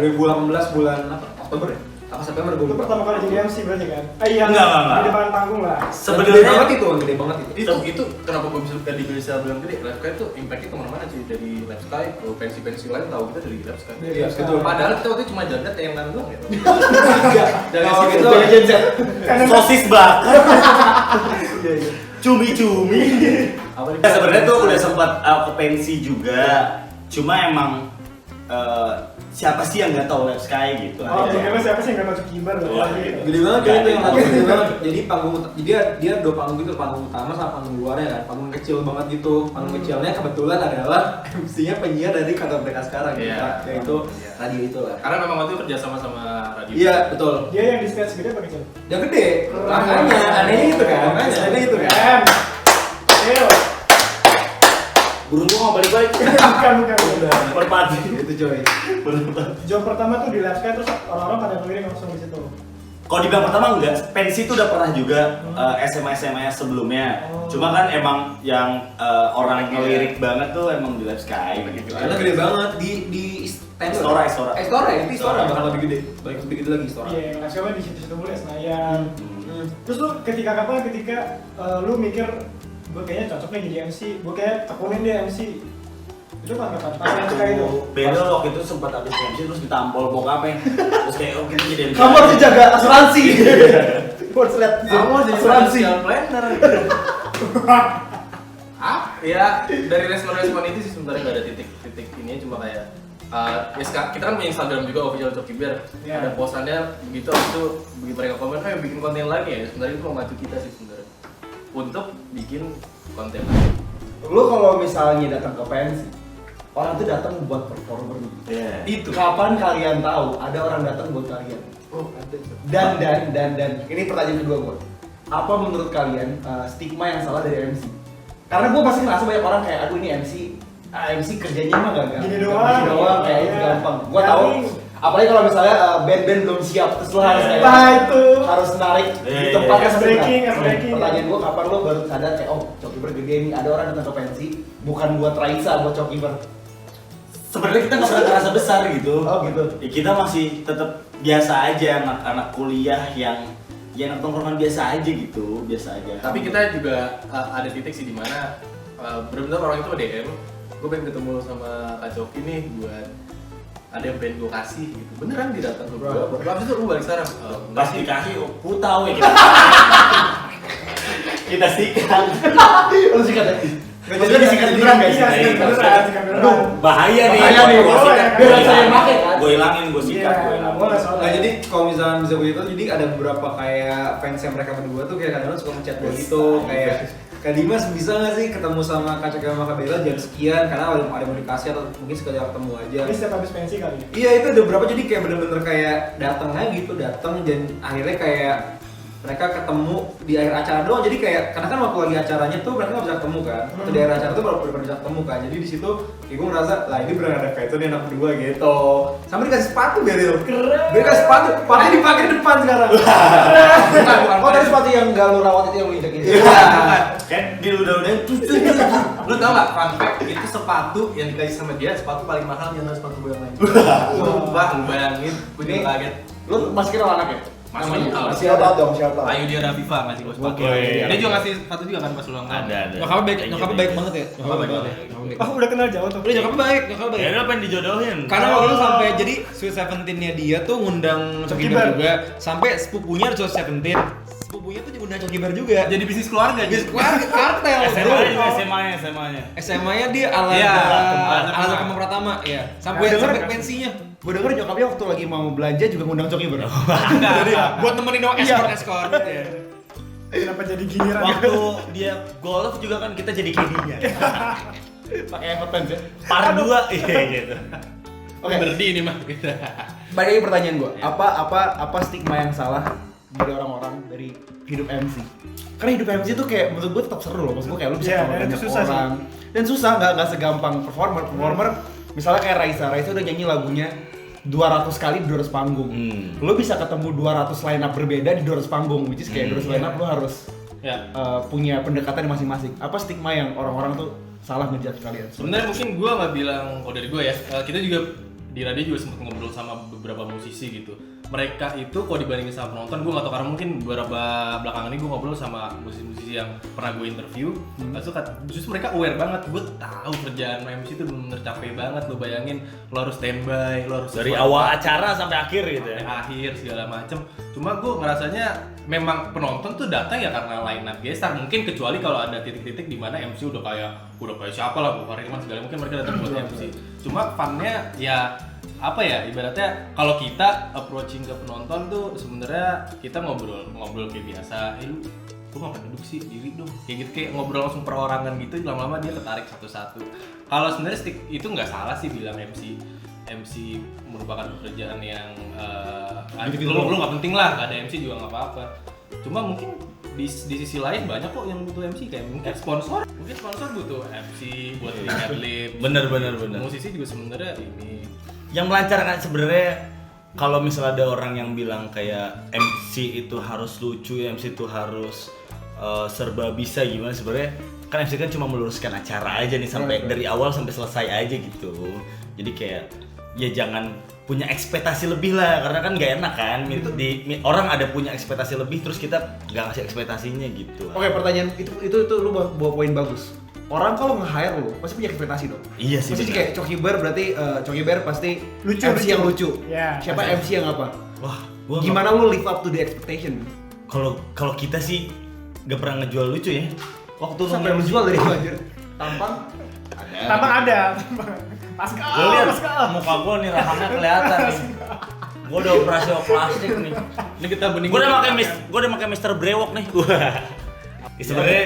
Speaker 3: 2018 bulan apa? Oktober ya? Apa September gue
Speaker 1: Lu
Speaker 3: lupa.
Speaker 1: pertama kali jadi MC berarti kan? Iya.
Speaker 5: Enggak.
Speaker 1: Di depan panggung lah.
Speaker 3: Gede
Speaker 5: Sebenarnya
Speaker 3: banget itu.
Speaker 2: Itu kenapa gue bisa bilang gede? Live Sky itu impactnya kemana-mana sih, dari Live Sky ke pensi-pensi lain tahu kita dari Live Sky.
Speaker 1: Iya,
Speaker 3: betul.
Speaker 2: Padahal kita waktu itu cuma jaga tayangan doang ya.
Speaker 3: Dari
Speaker 2: Kalau
Speaker 3: situ
Speaker 2: gitu,
Speaker 5: sosis bakar. Cumi-cumi.
Speaker 3: apa nih?
Speaker 5: Sebenarnya tuh udah sempat ke pensi juga. Cuma emang siapa sih yang nggak tahu Live Sky gitu.
Speaker 1: Oh,
Speaker 5: Ada.
Speaker 1: gimana siapa sih yang nggak masuk kibar loh?
Speaker 5: Wah,
Speaker 1: Gitu.
Speaker 4: Gede banget ya itu yang lagu gede banget. Jadi dia 2 panggung gitu, panggung utama sama panggung luarnya kan. Panggung kecil banget gitu. Panggung kecilnya kebetulan adalah MC-nya penyiar dari kantor mereka sekarang
Speaker 2: Iya.
Speaker 4: yaitu radio itu lah.
Speaker 2: Karena memang waktu itu kerja sama radio.
Speaker 4: Iya, betul.
Speaker 1: Dia yang di stage gede apa kecil?
Speaker 4: Yang gede. Makanya anehnya itu kan. Anehnya itu kan.
Speaker 1: Ayo.
Speaker 5: Burung gua mau balik-balik.
Speaker 1: Bukan.
Speaker 5: Merpati.
Speaker 4: Itu coy.
Speaker 1: Job pertama tuh di Live Sky terus orang-orang pada ngelirik langsung di situ.
Speaker 5: Kalau dibilang pertama enggak, pensi itu udah pernah juga SMA sebelumnya. Cuma kan emang yang orang ngelirik banget tuh emang di Live Sky gitu.
Speaker 4: Karena gede banget di
Speaker 5: Istora.
Speaker 4: Itu Istora bakal lebih gede. Lebih gede lagi Istora.
Speaker 1: Iya, Live Sky di situ mulu Senayan. Terus lu ketika lu mikir gue kayaknya cocok nih jadi MC, gue kayak tekunin dia MC. Itu kan kapan? Pas Live Sky itu.
Speaker 5: Beda waktu itu sempat habis MC terus ditampol bokapnya. Terus kayak oh kita jadi MC.
Speaker 4: Kamu harus jaga asuransi. Gue harus lihat
Speaker 2: Kamu jadi
Speaker 4: asuransi.
Speaker 2: financial planner. Ya dari respon itu sih sebenarnya nggak ada titik ini, cuma kayak kita kan punya Instagram juga official Coki Bear.
Speaker 1: Yeah.
Speaker 2: Ada postannya begitu, habis itu begitu mereka komen, bikin konten lagi ya. Sebenarnya itu mau maju kita sih sebenarnya untuk bikin konten lagi.
Speaker 3: Lu kalau misalnya datang ke pensi, orang tuh datang buat performer.
Speaker 5: Iya.
Speaker 3: Itu kapan kalian tahu ada orang datang buat kalian?
Speaker 4: Oh, ada.
Speaker 3: Dan ini pertanyaan kedua gua. Apa menurut kalian stigma yang salah dari MC? Karena gua pasti ngerasa banyak orang kayak aduh ini MC kerjanya mah gak
Speaker 1: Gini doang.
Speaker 3: kayak itu
Speaker 1: Iya.
Speaker 3: gampang. Gua tahu. Apalagi kalau misalnya band-band belum siap terus lu harus kayak harus narik di tempat
Speaker 1: Ice breaking.
Speaker 3: Pertanyaan gua kapan lu baru sadar kayak oh Coki Ber gede nih, ada orang datang ke pensi bukan buat Raisa, buat Coki Ber.
Speaker 5: Sebenarnya kita nggak pernah terasa besar gitu.
Speaker 3: Oh gitu.
Speaker 5: Ya, kita masih tetap biasa aja anak-anak kuliah yang anak tongkrongan biasa aja gitu, biasa aja.
Speaker 2: Tapi kita juga ada titik sih dimana benar-benar orang itu DM, gue pengen ketemu sama Kak Coki nih buat ada yang pengen gue kasih gitu. Beneran dia datang ke gue. Habis itu gue balik sekarang.
Speaker 5: Pas dikasih, ku tahu ya kita. Kita sikat.
Speaker 3: Lu sikat ya? Maksudnya disikat beneran guys?
Speaker 5: Bahaya nih. Gua sikat.
Speaker 3: Biar saya yang pakai kan?
Speaker 5: Gue hilangin, gue sikat, gue hilangin.
Speaker 4: Nah jadi kalau misalnya bisa begitu, jadi ada beberapa kayak fans yang mereka berdua tuh kayak kadang-kadang suka ngechat gue gitu, kayak Kak Dimas bisa nggak sih ketemu sama Kak Coki sama Kak Bella jam sekian karena ada mau dikasih atau mungkin sekedar ketemu aja.
Speaker 1: Ini setiap habis pensi kali.
Speaker 4: Iya itu ada beberapa jadi kayak bener-bener kayak datang aja gitu, datang dan akhirnya kayak mereka ketemu di akhir acara doang. Jadi kayak karena kan waktu lagi acaranya tuh mereka nggak bisa ketemu kan, atau di akhir acara tuh baru bisa ketemu kan. Jadi di situ kayak gue ngerasa lah ini beneran ada kaitan nih anak berdua gitu. Sampai dikasih sepatu Beril. Keren. Dia kasih sepatu dipakai di depan sekarang.
Speaker 3: Bukan. Oh tadi sepatu yang gak lu rawat itu yang lu injek ini.
Speaker 5: Kan dia udah
Speaker 2: Lu tau gak, fun fact, itu sepatu yang dikasih sama dia, sepatu paling mahal di antara sepatu gue yang lain. Sumpah, lu bayangin, gue juga kaget.
Speaker 3: Lu masih kenal anaknya?
Speaker 2: Masih kenal.
Speaker 3: Siapa tahu dong, siapa tahu.
Speaker 2: Ayu dia Rafifa ngasih gue sepatu. Dia juga ngasih sepatu juga kan pas ulang tahun.
Speaker 5: Ada.
Speaker 4: Nyokapnya baik banget ya.
Speaker 2: Nyokapnya baik banget.
Speaker 1: Oh udah kenal jauh tuh.
Speaker 4: Nyokapnya baik.
Speaker 5: Ya lu pengen dijodohin.
Speaker 4: Karena waktu itu sampai jadi Sweet Seventeen-nya dia tuh ngundang Coki Bar juga, sampai sepupunya Sweet Seventeen. Sepupunya tuh ngundang Coki Bar juga.
Speaker 2: Jadi bisnis keluarga
Speaker 4: Bisnis keluarga kartel. SMA-nya dia ala Kemang Pratama ya. Sampai pensinya.
Speaker 3: Gue denger nyokapnya waktu lagi mau belanja juga ngundang Coki Ber.
Speaker 4: Jadi buat nemenin escort.
Speaker 1: Kenapa jadi giliran?
Speaker 5: Waktu dia golf juga kan kita jadi kidinya.
Speaker 3: Pakai headphones ya.
Speaker 5: Part 2 iya gitu.
Speaker 3: Oke.
Speaker 2: Berdi ini mah kita.
Speaker 3: Balik lagi pertanyaan gue. Apa stigma yang salah dari orang-orang dari hidup MC? Karena hidup MC tuh kayak menurut gue tetap seru loh. Maksud gue kayak lu bisa
Speaker 1: Iya,
Speaker 3: ketemu
Speaker 1: dan itu
Speaker 3: banyak
Speaker 1: susah sih.
Speaker 3: orang. Dan susah nggak segampang performer. Misalnya kayak Raisa udah nyanyi lagunya 200 kali di 200 panggung. Lo bisa ketemu 200 line up berbeda di 200 panggung, which is kayak 200 line up lo harus punya pendekatan masing-masing. Apa stigma yang orang-orang tuh salah ngejudge kalian?
Speaker 2: Sebenarnya mungkin gue nggak bilang, kalau dari gue ya, kita juga di radio juga sempat ngobrol sama beberapa musisi gitu. mereka itu kalau dibandingin sama penonton, gue gak tau karena mungkin beberapa belakangan ini gue ngobrol sama musisi-musisi yang pernah gue interview, justru mereka aware banget, gue tahu kerjaan MC itu bener capek banget, lo bayangin lo harus standby, lo harus
Speaker 5: Dari awal acara sampai akhir gitu ya.
Speaker 2: sampai akhir segala macem. Cuma gue ngerasanya memang penonton tuh datang ya karena line up gestar, mungkin kecuali kalau ada titik-titik di mana MC udah kayak siapa lah, Bu Fariman segala, mungkin mereka datang buat MC. Cuma funnya ya apa ya, ibaratnya kalau kita approaching ke penonton tuh sebenarnya kita ngobrol kayak biasa, lu ngapain duduk sih, diri dong, kayak gitu, kayak ngobrol langsung perorangan gitu, lama-lama dia ketarik satu-satu. Kalau sebenarnya itu nggak salah sih bilang MC merupakan pekerjaan yang lu nggak penting lah, nggak ada MC juga nggak apa-apa. Cuma mungkin di sisi lain banyak kok yang butuh MC, kayak mungkin sponsor butuh MC buat adlib.
Speaker 5: Bener.
Speaker 2: Musisi juga sebenarnya ini
Speaker 5: Yang melancarkan sebenarnya kalau misalnya ada orang yang bilang kayak MC itu harus lucu, MC itu harus serba bisa gimana, sebenarnya kan MC kan cuma meluruskan acara aja nih sampai dari awal sampai selesai aja gitu. Jadi kayak ya jangan punya ekspektasi lebih lah, karena kan nggak enak kan orang ada punya ekspektasi lebih terus kita nggak ngasih ekspektasinya gitu.
Speaker 3: Oke, pertanyaan itu lu bawa poin bagus. Orang kalau nge-hire lu pasti punya ekspektasi dong.
Speaker 5: Iya sih.
Speaker 3: Pasti
Speaker 5: bener.
Speaker 3: kayak Coki Bear berarti Coki Bear pasti
Speaker 1: Lucu,
Speaker 3: MC yang lucu.
Speaker 1: Ya,
Speaker 3: Siapa MC yang apa?
Speaker 5: Wah, gua
Speaker 3: Gimana lu live up to the expectation?
Speaker 5: kalau kita sih nggak pernah ngejual lucu ya. Waktu
Speaker 3: Sampai lu jual dari gua anjir. Tampang
Speaker 1: ada. Pascal.
Speaker 5: Gue lihat muka gue nih rahangnya kelihatan nih. Gue udah operasi plastik nih.
Speaker 2: ini kita bening.
Speaker 5: Gue udah pakai Mr. Brewok nih. Sebenarnya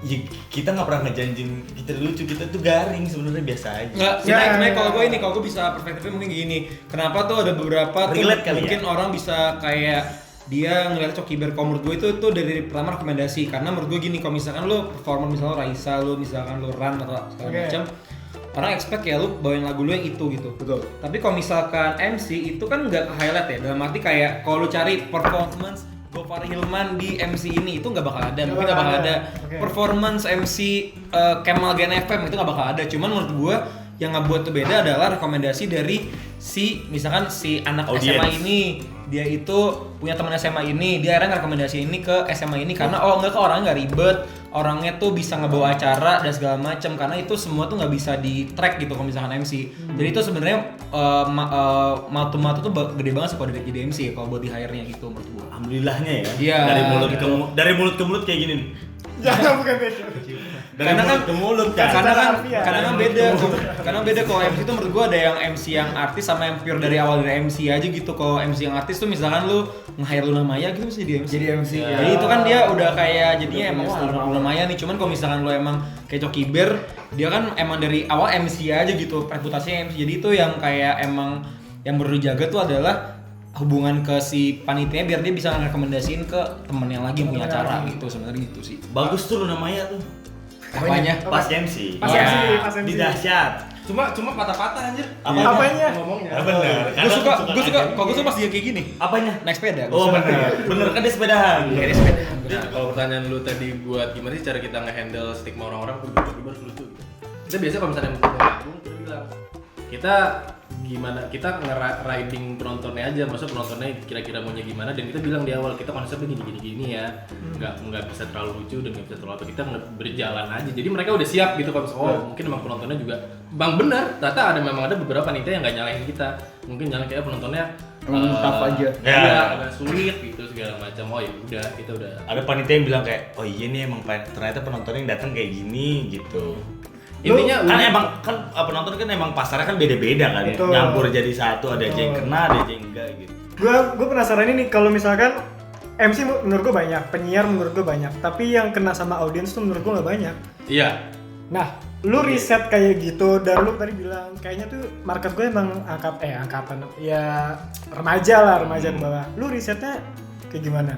Speaker 5: ya, kita nggak pernah ngejanjin kita lucu, kita tuh garing sebenarnya biasa aja.
Speaker 4: Nggak, sebenarnya kalau gue bisa perspektifnya mungkin gini. Kenapa tuh ada beberapa tuh
Speaker 5: Relate kali
Speaker 4: mungkin
Speaker 5: ya?
Speaker 4: orang bisa kayak dia ngeliat Coki Bear. Kalau menurut gue itu dari pertama rekomendasi, karena menurut gue gini, kalau misalkan lo performer misalnya Raisa, lo misalkan lo Ran atau segala macam, orang expect ya lu bawain lagu lu yang itu gitu.
Speaker 3: Betul.
Speaker 4: Tapi kalau misalkan MC itu kan nggak highlight ya, dalam arti kayak kalau lu cari performance Gofar Hilman di MC ini itu nggak bakal ada, mungkin nggak bakal ada. Performance MC Kemal Gen FM itu nggak bakal ada. Cuman menurut gua yang ngebuat itu beda adalah rekomendasi dari misalkan si anak
Speaker 5: Audience.
Speaker 4: SMA ini, dia itu punya teman SMA ini, dia akhirnya rekomendasi ini ke SMA ini karena orangnya nggak ribet, orangnya tuh bisa ngebawa acara dan segala macam, karena itu semua tuh nggak bisa di track gitu kalau misalkan MC. Jadi itu sebenarnya matu tuh gede banget sih kalau jadi MC ya, kalau buat di hire-nya gitu menurut gua.
Speaker 5: Alhamdulillahnya ya.
Speaker 4: Iya,
Speaker 5: Dari mulut ke mulut kayak gini nih.
Speaker 1: Jangan bukan beda.
Speaker 5: Dari mulut ke mulut kan.
Speaker 4: Karena beda kalau MC itu menurut gua ada yang MC yang artis sama yang pure dari awal dari MC aja gitu. Kalau MC yang artis tuh misalkan lu nge-hire Luna Maya gitu bisa jadi MC.
Speaker 3: Jadi MC.
Speaker 4: Ya. Jadi itu kan dia udah kayak jadinya emang Luna Maya nih. Cuman kalau misalkan lu emang kayak Coki Bear, dia kan emang dari awal MC aja gitu, reputasinya MC. Jadi itu yang kayak emang yang perlu dijaga tuh adalah hubungan ke si panitia biar dia bisa ngerekomendasiin ke temen yang lagi punya acara gitu, sebenarnya gitu sih.
Speaker 5: Bagus tuh Luna Maya tuh.
Speaker 4: Apanya?
Speaker 5: Pas MC.
Speaker 1: Pas
Speaker 4: Iya.
Speaker 1: MC, pas MC.
Speaker 5: Di dahsyat.
Speaker 2: Cuma patah-patah anjir.
Speaker 1: Apanya?
Speaker 2: Ngomongnya.
Speaker 5: Ya bener.
Speaker 4: Gue suka kalau gue suka pas dia kayak gini.
Speaker 5: Apanya?
Speaker 4: Naik sepeda.
Speaker 5: Oh bener kan dia sepedahan.
Speaker 4: Kayak sepeda.
Speaker 2: Jadi kalau pertanyaan lu tadi buat gimana sih cara kita nge-handle stigma orang-orang tuh harus lucu gitu. Kita biasa kalau misalnya mau manggung kita bilang kita gimana, kita nge-riding penontonnya aja, maksudnya penontonnya kira-kira maunya gimana, dan kita bilang di awal kita konsepnya gini ya, nggak bisa terlalu lucu dan nggak bisa terlalu apa, kita berjalan aja, jadi mereka udah siap gitu kalau mungkin emang penontonnya juga benar, ternyata memang ada beberapa panitia yang nggak nyalahin kita, mungkin nyalahin kayak penontonnya
Speaker 3: tough aja.
Speaker 2: ya agak sulit gitu segala macam. Oh ya udah, kita udah
Speaker 5: Ada panitia yang bilang kayak, oh iya nih emang ternyata penontonnya yang datang kayak gini gitu.
Speaker 2: intinya
Speaker 5: kan
Speaker 2: udah.
Speaker 5: emang kan penonton kan emang pasarnya kan beda-beda kan ya.
Speaker 1: Betul.
Speaker 5: Nyampur jadi satu, ada aja yang kena, ada aja yang enggak gitu.
Speaker 1: Gue penasaran ini kalau misalkan MC menurut gue banyak, penyiar menurut gue banyak, tapi yang kena sama audiens tuh menurut gue nggak banyak.
Speaker 2: Iya.
Speaker 1: Nah, lu riset kayak gitu dan lu tadi bilang kayaknya tuh market gue emang angkatan ya remaja ke bawah. Lu risetnya kayak gimana?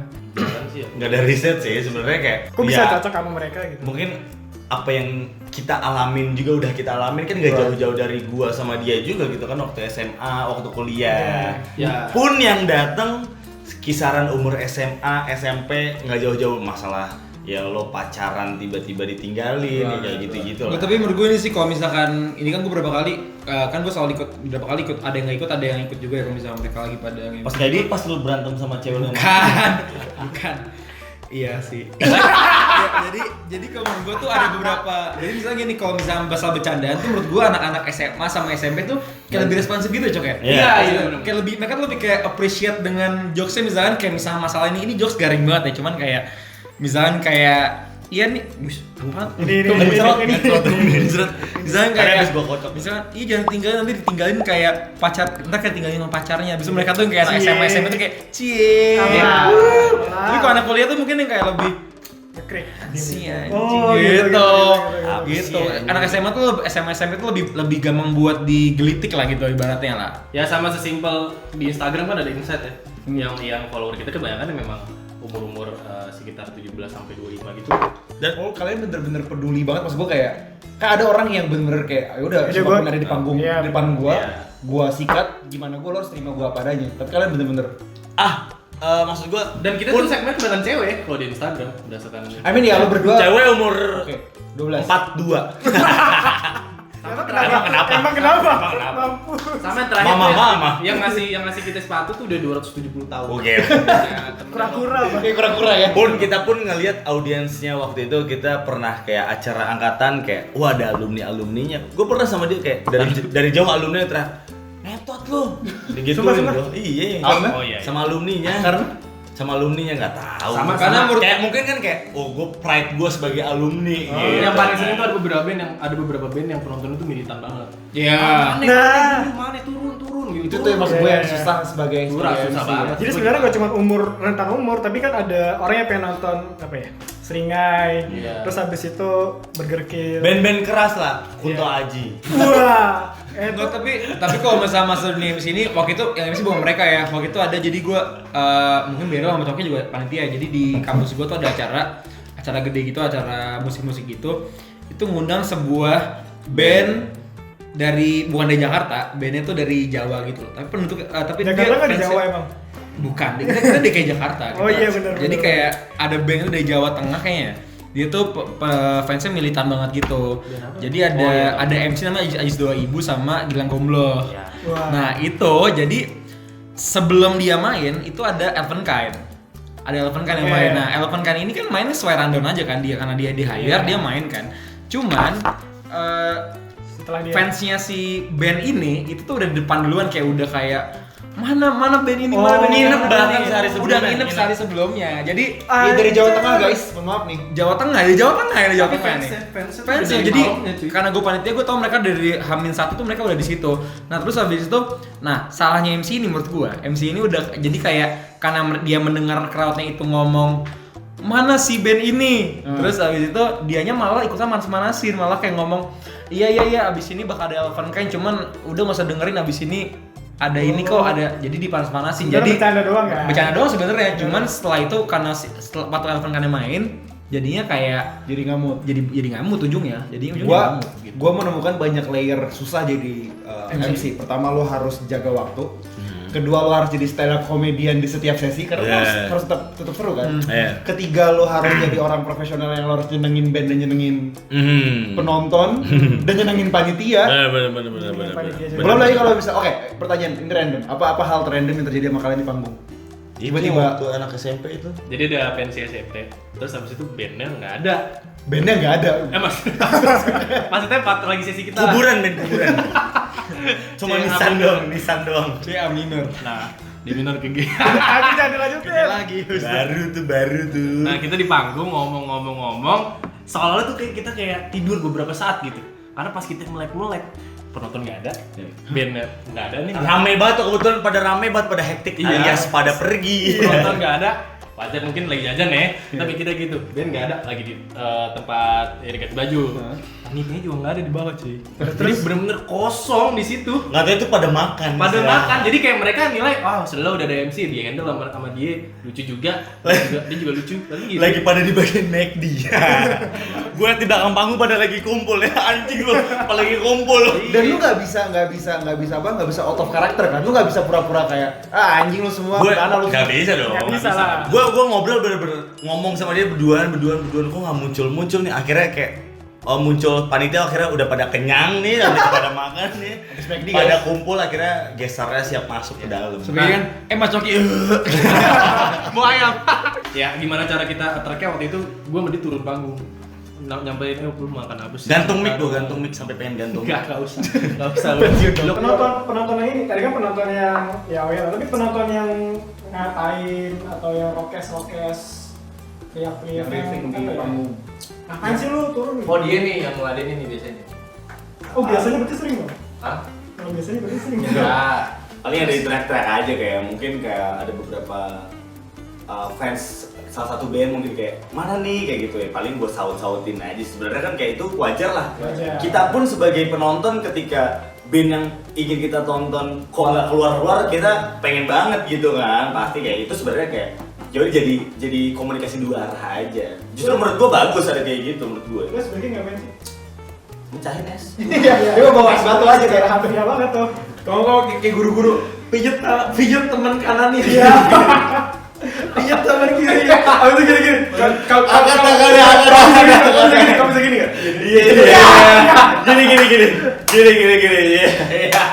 Speaker 5: Nggak ada riset sih sebenarnya, kayak
Speaker 1: Kok bisa
Speaker 5: ya,
Speaker 1: cocok sama mereka gitu?
Speaker 5: mungkin apa yang kita alamin juga udah kita alamin kan nggak jauh-jauh dari gua sama dia juga gitu kan, waktu SMA, waktu kuliah.
Speaker 2: Ya.
Speaker 5: Pun yang datang kisaran umur SMA, SMP nggak jauh-jauh masalah ya lo pacaran tiba-tiba ditinggalin ya kayak gitu-gitu lah.
Speaker 4: Tapi menurut gue ini sih kalau misalkan ini kan gue beberapa kali kan gue selalu beberapa kali ikut, ada yang nggak ikut, ada yang ikut juga ya kalau misalkan mereka lagi pada
Speaker 5: Pas kayak dia pas lu berantem sama cewek lu.
Speaker 4: bukan. Iya sih. jadi kalau menurut gue tuh ada beberapa. Jadi misalnya gini, kalau misalnya basal bercandaan tuh menurut gue anak-anak SMA sama SMP tuh kayak lebih responsif gitu cok ya.
Speaker 5: Iya.
Speaker 4: Kayak lebih mereka lebih kayak appreciate dengan jokesnya, misalkan kayak misalnya masalah ini jokes garing banget ya, cuman kayak misalkan kayak iya nih, misalkan kayak misalkan iya jangan tinggalin, nanti ditinggalin kayak pacar, ntar kayak tinggalin sama pacarnya. Bisa mereka tuh kayak anak SMA tuh kayak cie. Tapi kalau anak kuliah tuh mungkin yang kayak lebih si anjing gitu. Anak SMA tuh SMP tuh lebih gampang buat digelitik lah gitu ibaratnya lah.
Speaker 2: Ya sama sesimpel di Instagram kan ada insight ya. Yang follower kita kebanyakan memang umur sekitar 17 sampai 25 gitu.
Speaker 3: Dan kalian bener-bener peduli banget, maksud gue kayak ada orang yang bener-bener kayak ya udah siapapun ada di panggung di depan gua sikat gimana gua, lo harus terima gua apa adanya. Tapi kalian bener-bener
Speaker 5: maksud gua
Speaker 2: Dan kita tuh segmen beneran cewek kalau di Instagram berdasarkan
Speaker 3: I mean ya lo berdua
Speaker 5: cewek umur
Speaker 3: 12
Speaker 5: 42.
Speaker 1: Emang kenapa? Mampus.
Speaker 2: sama yang terakhir
Speaker 5: Mama,
Speaker 2: tuh
Speaker 5: mama.
Speaker 2: yang ngasih kita sepatu tuh udah 270 tahun.
Speaker 5: Oke.
Speaker 1: Kura-kura apa?
Speaker 3: kayak kura-kura ya.
Speaker 5: Kita pun ngelihat audiensnya waktu itu, kita pernah kayak acara angkatan kayak wah ada alumninya. Gue pernah sama dia kayak dari jauh alumni teriak, "Ngetot lu." Digituin bro. Iya.
Speaker 2: Oh iya.
Speaker 5: Sama alumninya. Sama alumninya nggak tahu.
Speaker 2: Karena
Speaker 5: kayak mungkin kan kayak gue pride gue sebagai alumni. Gitu.
Speaker 2: Yang paling sering tuh ada beberapa band yang penonton itu militan banget.
Speaker 4: Iya.
Speaker 2: Mana turun gitu.
Speaker 3: Itu tuh yang maksud gue yang susah sebagai
Speaker 2: susah banget.
Speaker 1: Jadi sebenarnya gak cuma rentang umur, tapi kan ada orang yang pengen nonton apa ya? Seringai. Terus habis itu Burger Kill.
Speaker 5: Band-band keras lah, Kunto Aji.
Speaker 1: Wah.
Speaker 4: Enggak, tapi kalau misalnya masuk di MC ini, waktu itu yang MC bukan mereka ya. Waktu itu ada, jadi gue mungkin Bero sama Coki juga panitia. Jadi di kampus gue tuh ada acara gede gitu, acara musik-musik gitu. Itu ngundang sebuah band bukan dari Jakarta, bandnya tuh dari Jawa gitu. Tapi
Speaker 1: Jakarta kan di Jawa emang.
Speaker 4: Bukan, kita DKI Jakarta.
Speaker 1: Oh iya benar.
Speaker 4: Jadi kayak ada band itu dari Jawa Tengah kayaknya. Dia tuh fansnya militan banget gitu. Jadi ada MC namanya Ajis 2000 sama Gilang Gombloh. Nah itu jadi sebelum dia main itu ada Elven Kind. Ada Elven Kind yang main. Nah Elven Kind ini kan mainnya sesuai rundown aja kan dia, karena dia di-hire dia main kan. Cuman
Speaker 1: Setelah dia
Speaker 4: fansnya si band ini itu tuh udah di depan duluan, kayak udah kayak mana band ini, mana band ini,
Speaker 5: nginep bahkan sehari sebelumnya.
Speaker 4: udah nginep sehari sebelumnya. Jadi
Speaker 3: dari Jawa Tengah guys, mohon maaf nih.
Speaker 4: Jawa Tengah nih.
Speaker 2: Fansnya
Speaker 4: Jadi karena gue panitia, gue tau mereka dari H-1 tuh mereka udah di situ. Nah terus habis itu, salahnya MC ini menurut gue, MC ini udah jadi kayak karena dia mendengar crowdnya itu ngomong mana si band ini, terus habis itu dianya malah ikutan manas-manasin, malah kayak ngomong iya abis ini bakal ada Elven Kind, cuman udah nggak usah dengerin, abis ini ada ini kok ada, jadi dipanas-panasin. Jadi
Speaker 1: bercanda doang kan?
Speaker 4: Bercanda doang sebenarnya, cuman setelah itu karena setelah waktu Elven Kind main, jadinya kayak
Speaker 3: Jadi ngamut.
Speaker 4: jadi ngamut ujungnya. Jadi ujungnya ngamut gitu.
Speaker 3: Gua menemukan banyak layer susah jadi MC. Pertama lo harus jaga waktu. Kedua lo harus jadi stand up comedian di setiap sesi karena lo harus tetap seru kan. Ketiga lo harus jadi orang profesional yang lo harus nyenengin band dan nyenengin penonton dan nyenengin panitia.
Speaker 5: Bener.
Speaker 3: Belum lagi kalau bisa. Oke, pertanyaan ini random. Apa hal terrandom yang terjadi sama kalian di panggung?
Speaker 5: Tiba-tiba waktu anak SMP itu.
Speaker 2: Jadi ada pensi SMP, terus habis itu bandnya nggak ada.
Speaker 3: Bandnya nggak ada.
Speaker 2: Maksudnya pas lagi sesi kita.
Speaker 5: Kuburan. Cuma nisan doang.
Speaker 4: C A minor.
Speaker 2: Nah, di minor ke G.
Speaker 1: Aku jangan dilanjutin
Speaker 4: Lagi.
Speaker 5: Baru tuh.
Speaker 2: Nah, kita di panggung ngomong, seolah-olah tuh kayak kita kayak tidur beberapa saat gitu. Karena pas kita melek, penonton nggak ada, band nggak ada nih.
Speaker 5: Rame banget tuh, kebetulan pada hektik alias pada pergi.
Speaker 2: Penonton nggak ada. Wajar mungkin lagi jajan ya, tapi kita gitu. Band nggak ada, lagi di tempat ya dekat baju. Nicknya juga nggak ada di bawah cuy. Jadi bener-bener kosong di situ.
Speaker 5: Nggak tahu itu pada makan.
Speaker 2: Pada
Speaker 5: istirahat.
Speaker 2: makan, jadi kayak mereka nilai, setelah udah ada MC, dia handle sama dia lucu juga, dia juga lucu. Tapi gitu.
Speaker 5: Lagi pada di bagian McD. Gue di belakang panggung pada lagi kumpul ya anjing lu, pada lagi kumpul.
Speaker 3: Dan lu nggak bisa out of karakter kan? Lu nggak bisa pura-pura kayak anjing lu semua,
Speaker 5: Gue
Speaker 3: mana lu?
Speaker 5: nggak bisa dong.
Speaker 1: Nggak bisa lah.
Speaker 5: Gue ngobrol bener-bener ngomong sama dia berduaan kok nggak muncul nih. Akhirnya kayak muncul panitia, akhirnya udah pada kenyang nih, udah pada makan nih, pada kumpul, akhirnya gesernya siap masuk ke dalam.
Speaker 4: Sebenarnya kan Mas Coki
Speaker 2: Mau ayam. Ya gimana cara kita tracknya waktu itu, gue sama dia turun panggung. Nyampein, lu makan apa sih?
Speaker 5: Gantung mic sampai pengen gantung.
Speaker 2: Enggak usah lu.
Speaker 1: Penonton yang ini, tadi kan penonton yang ya awal, tapi penonton yang ngatain atau yang rokes teriak-teriak
Speaker 3: Briefing di
Speaker 1: apa ya?
Speaker 3: panggung.
Speaker 1: Ngapain sih lu turun?
Speaker 2: Oh dia nih yang ngeladenin nih biasanya.
Speaker 1: Oh biasanya berarti sering dong?
Speaker 2: Hah?
Speaker 1: Kalau biasanya berarti sering.
Speaker 2: Enggak.
Speaker 8: Paling ada di track aja kayak mungkin kayak ada beberapa fans salah satu band mungkin kayak mana nih kayak gitu ya, paling gue saut-sautin aja. Sebenarnya kan kayak itu wajar lah.
Speaker 1: Wajar.
Speaker 8: Kita pun sebagai penonton ketika band yang ingin kita tonton kok nggak keluar kita pengen banget gitu kan, pasti kayak itu sebenarnya kayak jadi komunikasi dua arah aja. Justru menurut gue bagus ada kayak gitu menurut gue.
Speaker 1: Lu sebenarnya ngapain sih?
Speaker 8: Mecahin es.
Speaker 1: Iya, dia bawa es batu aja kayak hampirnya banget tuh.
Speaker 4: Kau kayak guru-guru pijet teman kanan nih.
Speaker 1: Iya.
Speaker 4: Pijet teman kiri. Abis itu gini. Kau
Speaker 8: Kamu bisa gini nggak? Iya. Gini. Iya.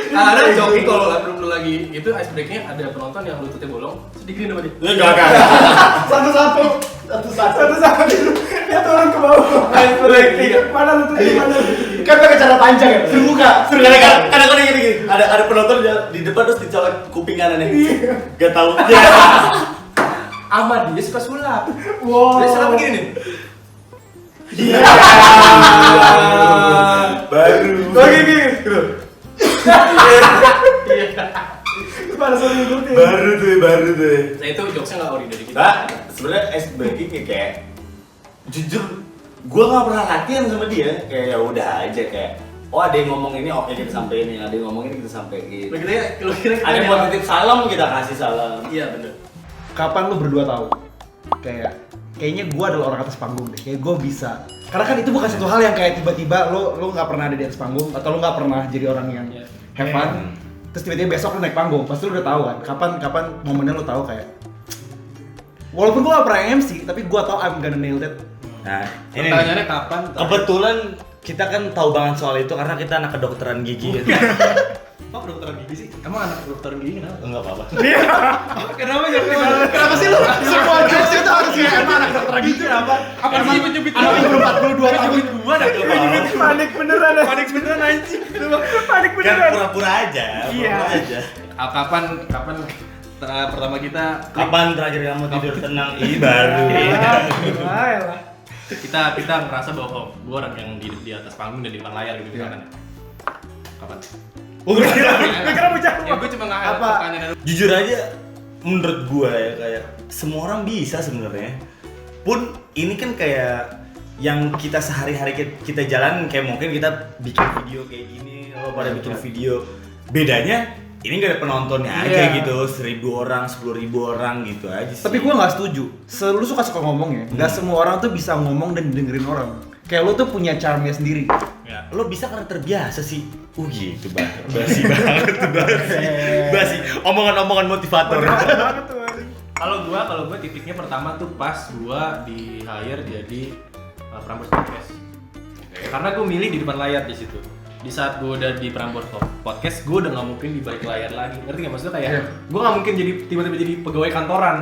Speaker 2: Ada joki kalau belum lagi itu ice breaknya ada penonton yang lututnya bolong, sedikit sama dia.
Speaker 8: Enggak.
Speaker 1: Satu-satu. Dia turun ke bawah. Mana lututnya mana? Kan pakai cara panjang ya. Suruh buka.
Speaker 8: Kadang-kadang gini. Ada penonton di depan terus dicolok kuping kanannya. Gak tahu.
Speaker 2: Ama dia suka sulap.
Speaker 1: Wow.
Speaker 2: Dia sulap begini nih.
Speaker 8: Baru.
Speaker 1: Gini. Pada suruh ngikutin.
Speaker 8: Baru tuh.
Speaker 2: Nah itu jokesnya nggak ori dari kita.
Speaker 8: Nah, sebenarnya ice breaking kayak jujur gue nggak pernah latihan sama dia, kayak ya udah aja kayak ada yang ngomong ini oke kita sampein, ada yang ngomong ini kita sampein.
Speaker 2: Lu kira
Speaker 8: Ada yang mau titip salam kita kasih salam.
Speaker 2: Iya bener.
Speaker 3: Kapan lu berdua tahu? Kayaknya gue adalah orang atas panggung deh. Kayak gue bisa. Karena kan itu bukan satu hal yang kayak tiba-tiba lu nggak pernah ada di atas panggung atau lu nggak pernah jadi orang yang have fun. Terus tiba-tiba besok lu naik panggung, pasti lu udah tahu kan. Kapan momennya lu tahu kayak. Walaupun gue gak pernah MC, tapi gue tau I'm gonna nail that.
Speaker 5: Nah, ini
Speaker 2: Pertanyaannya kapan?
Speaker 5: kebetulan kita kan tahu banget soal itu karena kita anak kedokteran gigi gitu.
Speaker 2: Kok kedokteran gigi sih? Emang anak kedokteran gigi kenapa?
Speaker 5: Enggak apa-apa.
Speaker 3: Kenapa sih lu? Semua jokes itu harus kayak anak dokter gigi apa?
Speaker 2: Apa sih nyubit
Speaker 3: Anak umur 42 tahun.
Speaker 2: gua ada
Speaker 1: Panik beneran ya.
Speaker 2: panik beneran anjing.
Speaker 1: Panik
Speaker 5: Kan
Speaker 1: beneran.
Speaker 5: pura-pura aja.
Speaker 1: Iya.
Speaker 5: Pura-pura aja.
Speaker 2: Kapan pertama kita
Speaker 5: Kapan terakhir kamu tidur tenang? Baru.
Speaker 1: Ayolah.
Speaker 2: kita ngerasa bahwa gue orang yang di atas panggung dan di depan layar gitu kan. Kapan?
Speaker 1: Gue kira mau jawab.
Speaker 2: Ya gue cuma nggak
Speaker 1: Apa?
Speaker 2: pertanyaan.
Speaker 5: Jujur aja menurut gua ya kayak semua orang bisa sebenarnya. Pun ini kan kayak yang kita sehari-hari kita jalan kayak mungkin kita bikin video kayak gini, lo pada bikin video. Bedanya ini gak ada penontonnya aja
Speaker 3: Iya.
Speaker 5: gitu, 1.000 orang, 10.000 orang gitu aja sih.
Speaker 3: Tapi gue nggak setuju. Lu suka ngomong ya. Nggak semua orang tuh bisa ngomong dan dengerin orang. Kayak lu tuh punya charmnya sendiri.
Speaker 2: Ya.
Speaker 5: lo bisa karena terbiasa sih. Gitu banget. Basi banget tuh basi. Omongan-omongan motivator.
Speaker 2: Kalau gua titiknya pertama tuh pas gua di hire jadi Prambors Podcast. Karena gua milih di depan layar di situ. Di saat gua udah di Prambors Podcast, gua udah nggak mungkin di balik layar lagi. Ngerti nggak maksudnya kayak gua nggak mungkin jadi tiba-tiba jadi pegawai kantoran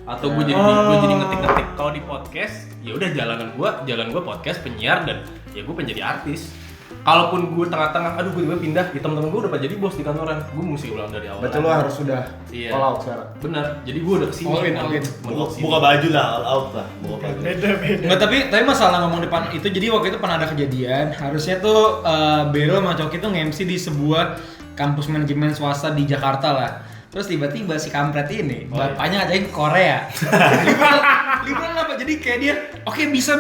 Speaker 2: atau gua jadi ngetik-ngetik. Kalau di podcast, ya udah jalan gua podcast penyiar dan ya gua pengen jadi artis. Kalaupun gue tengah-tengah, aduh gue tiba pindah, ya temen-temen gue udah pada jadi bos di kantoran, gue mesti ulang dari awal.
Speaker 3: Berarti lu harus sudah
Speaker 2: Iya.
Speaker 3: all out sekarang.
Speaker 2: Bener, jadi gue udah kesini.
Speaker 3: All in.
Speaker 5: Buka baju lah, all out lah. Buka baju.
Speaker 4: Enggak, tapi masalah ngomong depan itu, jadi waktu itu pernah ada kejadian, harusnya tuh Bero sama Coki tuh nge-MC di sebuah kampus manajemen swasta di Jakarta lah. Terus tiba-tiba si kampret ini, bapaknya ngajakin ke Korea. Liburan apa jadi kayak dia oke, bisa.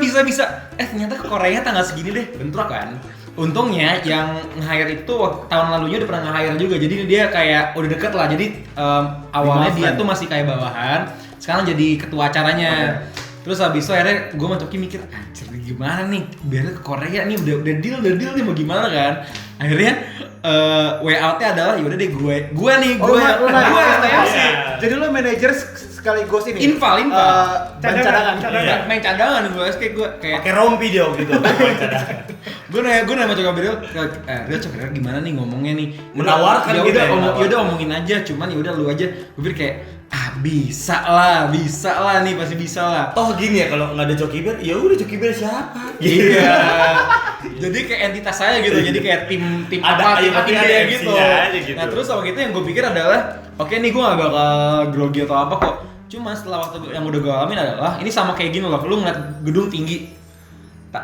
Speaker 4: Ternyata ke Korea tanggal segini deh, bentrok kan. Untungnya yang nge-hire itu tahun lalunya udah pernah nge-hire juga, jadi dia kayak udah deket lah. Jadi awalnya dia tuh masih kayak bawahan, sekarang jadi ketua acaranya. Terus habis itu akhirnya gue sama Coki mikir, anjir gimana nih, biar ke Korea nih udah deal nih mau gimana kan. Akhirnya way out-nya adalah yaudah deh gue yang TFC.
Speaker 3: Jadi lo manajer sekaligus ini.
Speaker 4: Infal.
Speaker 1: Cadangan.
Speaker 4: Main cadangan gue kayak
Speaker 5: Pakai rompi dia gitu.
Speaker 4: gue nanya coba Beril, Cok gimana nih ngomongnya nih,
Speaker 5: Menawarkan gitu ya,
Speaker 4: yaudah omongin aja, cuman yaudah lu aja. Gue pikir kayak bisa lah nih, pasti bisa lah.
Speaker 5: Toh gini ya, kalau nggak ada Coki Bear, ya udah Coki Bear siapa?
Speaker 4: Iya. Jadi kayak entitas saya gitu, jadi kayak tim
Speaker 5: Ada-
Speaker 4: tim
Speaker 5: ada
Speaker 4: dia
Speaker 5: MC-nya
Speaker 4: gitu.
Speaker 5: aja gitu.
Speaker 4: Nah terus sama gitu yang gue pikir adalah, oke nih gue gak bakal grogi atau apa kok. Cuma setelah waktu yang udah gue alamin adalah, ini sama kayak gini loh, lu ngeliat gedung tinggi,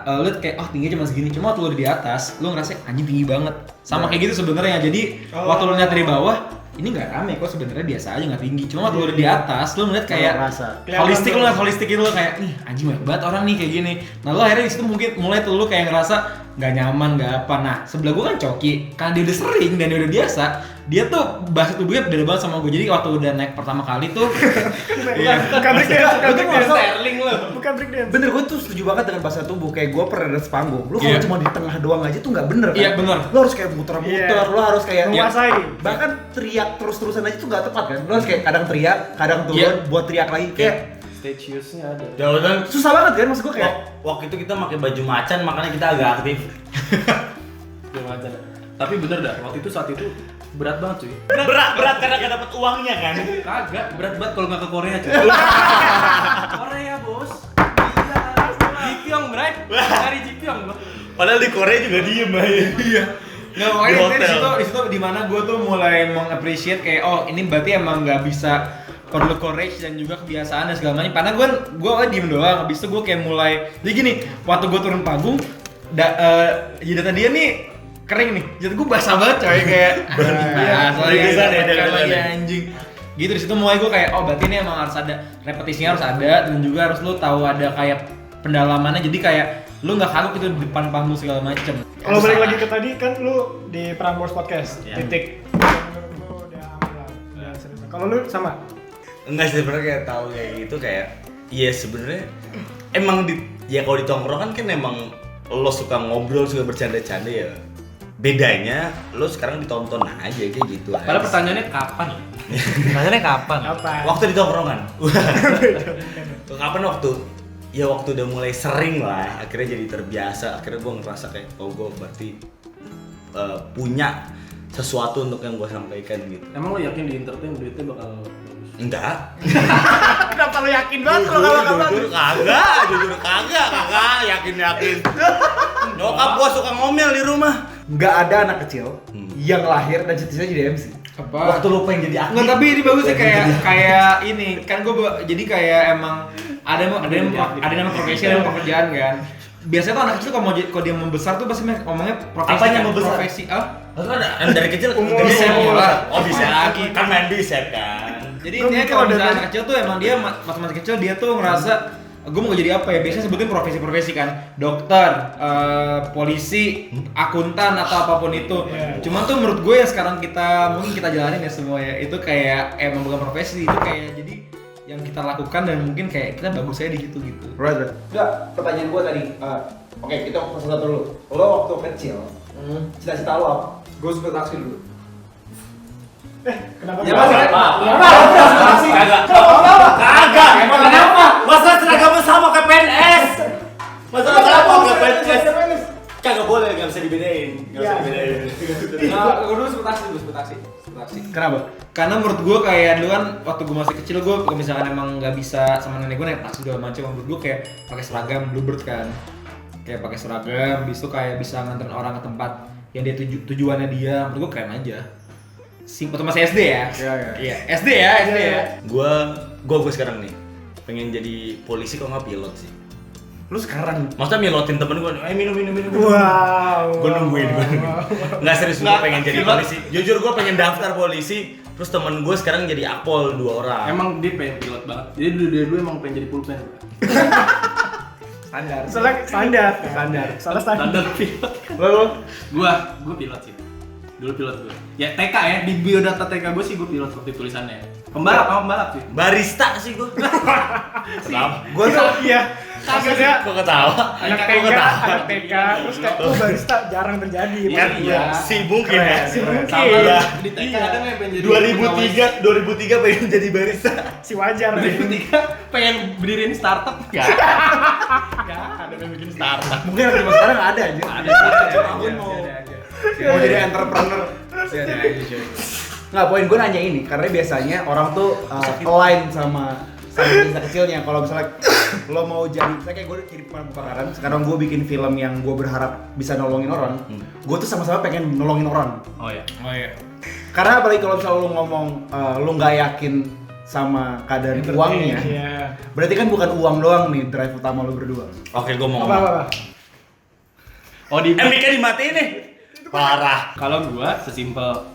Speaker 4: lu kayak tinggi cuma segini, cuma waktu lu di atas, lu ngerasa anjing tinggi banget. Sama kayak gitu sebenarnya. Jadi waktu lu lihat dari bawah, ini nggak rame kok sebenarnya, biasa aja nggak tinggi. Cuma waktu lu udah di atas, lu ngeliat kayak holistik, lu ngeliat holistik itu, lu kayak nih anjing banyak banget orang nih kayak gini. Nah lu akhirnya di situ mungkin mulai tuh lu kayak ngerasa nggak nyaman, nggak apa. Nah sebelah gua kan Coki, karena dia udah sering dan dia udah biasa, dia tuh bahasa tubuhnya beda banget sama gua. Jadi waktu udah naik pertama kali tuh
Speaker 1: Bukan breakdance.
Speaker 4: sterling lu.
Speaker 1: Bukan breakdance.
Speaker 3: Bener, gue tuh setuju banget dengan bahasa tubuh. Kayak gue pernah ada sepanggung, lu kalau
Speaker 4: Iya.
Speaker 3: cuma di tengah doang aja tuh nggak bener kan?
Speaker 4: Iya, bener.
Speaker 3: Lu harus kayak muter-muter,
Speaker 1: Iya.
Speaker 3: lu harus kayak
Speaker 1: Menguasai.
Speaker 3: bahkan teriak terus-terusan aja tuh nggak tepat kan? Lu harus kayak kadang teriak, kadang turun,
Speaker 4: Iya.
Speaker 3: buat teriak lagi. Kayak
Speaker 6: Stage-nya ada.
Speaker 5: Jawaban
Speaker 3: susah banget kan? Maksud gue kayak
Speaker 5: waktu itu kita pakai baju macan, makanya kita agak aktif.
Speaker 2: Tapi bener dah, waktu itu saat itu berat banget cuy.
Speaker 5: Berat karena gak dapat uangnya kan.
Speaker 2: Kagak, berat banget kalau nggak ke Korea cuy. Korea bos. Gila. Jipyong bray. Dari Jipyong gua.
Speaker 5: Padahal di Korea juga diem aja.
Speaker 4: Iya. Nggak,
Speaker 5: Di
Speaker 4: makanya
Speaker 5: hotel.
Speaker 4: di situ di mana gue tuh mulai meng-appreciate kayak ini berarti emang nggak bisa, perlu courage dan juga kebiasaan dan segala macam. Karena gue diem doang, habis itu gue kayak mulai, jadi gini, waktu gue turun panggung, jidat dia nih kering nih, jidat gue basah banget coy, kayak lagi anjing. Gitu di situ mulai gue kayak berarti ini emang harus ada repetisinya, harus ada, dan juga harus lu tahu ada kayak pendalamannya, jadi kayak lu nggak kagok itu di depan panggung segala macem.
Speaker 1: Kalau balik lagi ke tadi kan lu di Prambors Podcast,
Speaker 5: Iya.
Speaker 1: titik. Lu udah aman lah, udah serius. Kalau lu sama?
Speaker 5: Enggak sih, sebenarnya kayak tahu kayak gitu kayak iya sebenarnya emang ya kalau di tongkrongan kan emang lo suka ngobrol, suka bercanda-canda ya. Bedanya lo sekarang ditonton aja kayak gitu.
Speaker 2: Padahal pertanyaannya kapan ya? Pertanyaannya kapan?
Speaker 1: Apa?
Speaker 5: Waktu di tongkrongan. Kapan waktu? Ya waktu udah mulai sering lah, akhirnya jadi terbiasa. Akhirnya gue ngerasa kayak gue berarti punya sesuatu untuk yang gue sampaikan gitu.
Speaker 2: Emang lo yakin di entertain duitnya bakal bagus?
Speaker 5: Enggak.
Speaker 3: kenapa lu yakin banget kalau nggak bakal bagus?
Speaker 5: Jujur kagak, yakin. Nyokap gua suka ngomel di rumah.
Speaker 3: Nggak ada anak kecil yang lahir dan cita-citanya jadi MC.
Speaker 4: Apa?
Speaker 5: Waktu lu pengen jadi aktif.
Speaker 4: Nggak, tapi ini bagus sih kayak ini kan gue jadi kayak emang ada nama profesi, ada nama pekerjaan kan. Biasanya tuh anak kecil kalau dia membesar tuh pasti ngomongnya profesi.
Speaker 5: Apanya
Speaker 4: kan?
Speaker 5: membesar?
Speaker 4: Profesi
Speaker 5: Maksudnya ada dari kecil
Speaker 4: Bisa bola.
Speaker 5: bisa
Speaker 4: Lagi.
Speaker 5: kan main bisep kan.
Speaker 4: Jadi
Speaker 1: Gua
Speaker 4: intinya
Speaker 1: mikir
Speaker 4: kalau
Speaker 1: ada-
Speaker 4: misalnya anak kecil tuh emang dia masa kecil dia tuh ngerasa gue mau jadi apa ya, biasanya sebutin profesi-profesi kan, dokter, polisi, akuntan atau apapun itu. Cuman tuh menurut gue yang sekarang mungkin kita jalanin ya semua ya, itu kayak emang bukan profesi, itu kayak jadi yang kita lakukan dan mungkin kayak kita bagus aja di gitu.
Speaker 3: Right. Enggak, pertanyaan gue tadi. Oke, kita satu dulu. Lo waktu kecil, cita-cita lo apa?
Speaker 6: Gue suka taksi dulu.
Speaker 1: Kenapa?
Speaker 5: Ya kagak. Emang kenapa? Masa seragamnya sama kayak PNS? Masa sama kayak PNS? Kagak boleh, nggak bisa dibedain.
Speaker 4: Nah, gue dulu suka taksi.
Speaker 3: Kenapa?
Speaker 4: Karena menurut gue kayak dulu kan waktu gue masih kecil, gue kalau misalkan emang nggak bisa sama nenek gue naik taksi segala macam, menurut gue kayak pakai seragam Bluebird kan, kayak pakai seragam, bis itu kayak bisa nganterin orang ke tempat yang dia tujuannya dia, menurut gue keren aja. Waktu masih SD ya? Iya. SD ya.
Speaker 5: Gua sekarang nih pengen jadi polisi kok nggak pilot sih.
Speaker 3: Lu sekarang
Speaker 5: Maksudnya milotin temen gue, minum.
Speaker 1: Wow.
Speaker 5: Gue nungguin. Nggak serius, gue pengen jadi polisi. Jujur gue pengen daftar polisi Terus temen gue sekarang jadi akpol 2 orang.
Speaker 2: Emang dia pengen pilot banget. Jadi dulu emang pengen jadi pulpen.
Speaker 3: Standar.
Speaker 1: Soalnya standar. Soalnya standar.
Speaker 2: Pilot.
Speaker 3: Lo
Speaker 2: Gua pilot sih. Dulu pilot gue. Ya TK ya, di biodata TK gue sih gue pilot waktu tulisannya. Pembalap sih.
Speaker 5: Barista sih gue. Kenapa?
Speaker 3: Gua tuh
Speaker 1: Iya. Maksudnya
Speaker 5: Kok ketawa?
Speaker 1: anak TK, terus kayak barista jarang terjadi.
Speaker 5: Iya. Si mungkin ya.
Speaker 1: Si mungkin.
Speaker 5: Iya.
Speaker 2: Di TK ada yang pengen jadi
Speaker 5: 2003 pengen jadi barista.
Speaker 1: Si wajar.
Speaker 2: 2003 pengen berdiriin startup enggak? Enggak ada yang bikin startup.
Speaker 3: mungkin anak zaman sekarang ada aja.
Speaker 2: Ada
Speaker 3: Aku mau jadi entrepreneur. Nggak, poin gue nanya ini karena biasanya orang tuh align sama cita kecilnya. Kalau misalnya lo mau jadi, misalnya kayak gue jadi pemadam kebakaran, sekarang gue bikin film yang gue berharap bisa nolongin orang, gue tuh sama-sama pengen nolongin orang.
Speaker 2: Oh iya.
Speaker 3: Karena apalagi kalau misalnya lo ngomong lo nggak yakin sama keadaan uangnya,
Speaker 1: Iya.
Speaker 3: berarti kan bukan uang doang nih drive utama lo berdua.
Speaker 5: Oke, gue mau
Speaker 1: Apa?
Speaker 5: ngomong.
Speaker 2: Oh di
Speaker 5: Mic-nya dimatiin nih. Parah.
Speaker 2: kalau gua sesimpel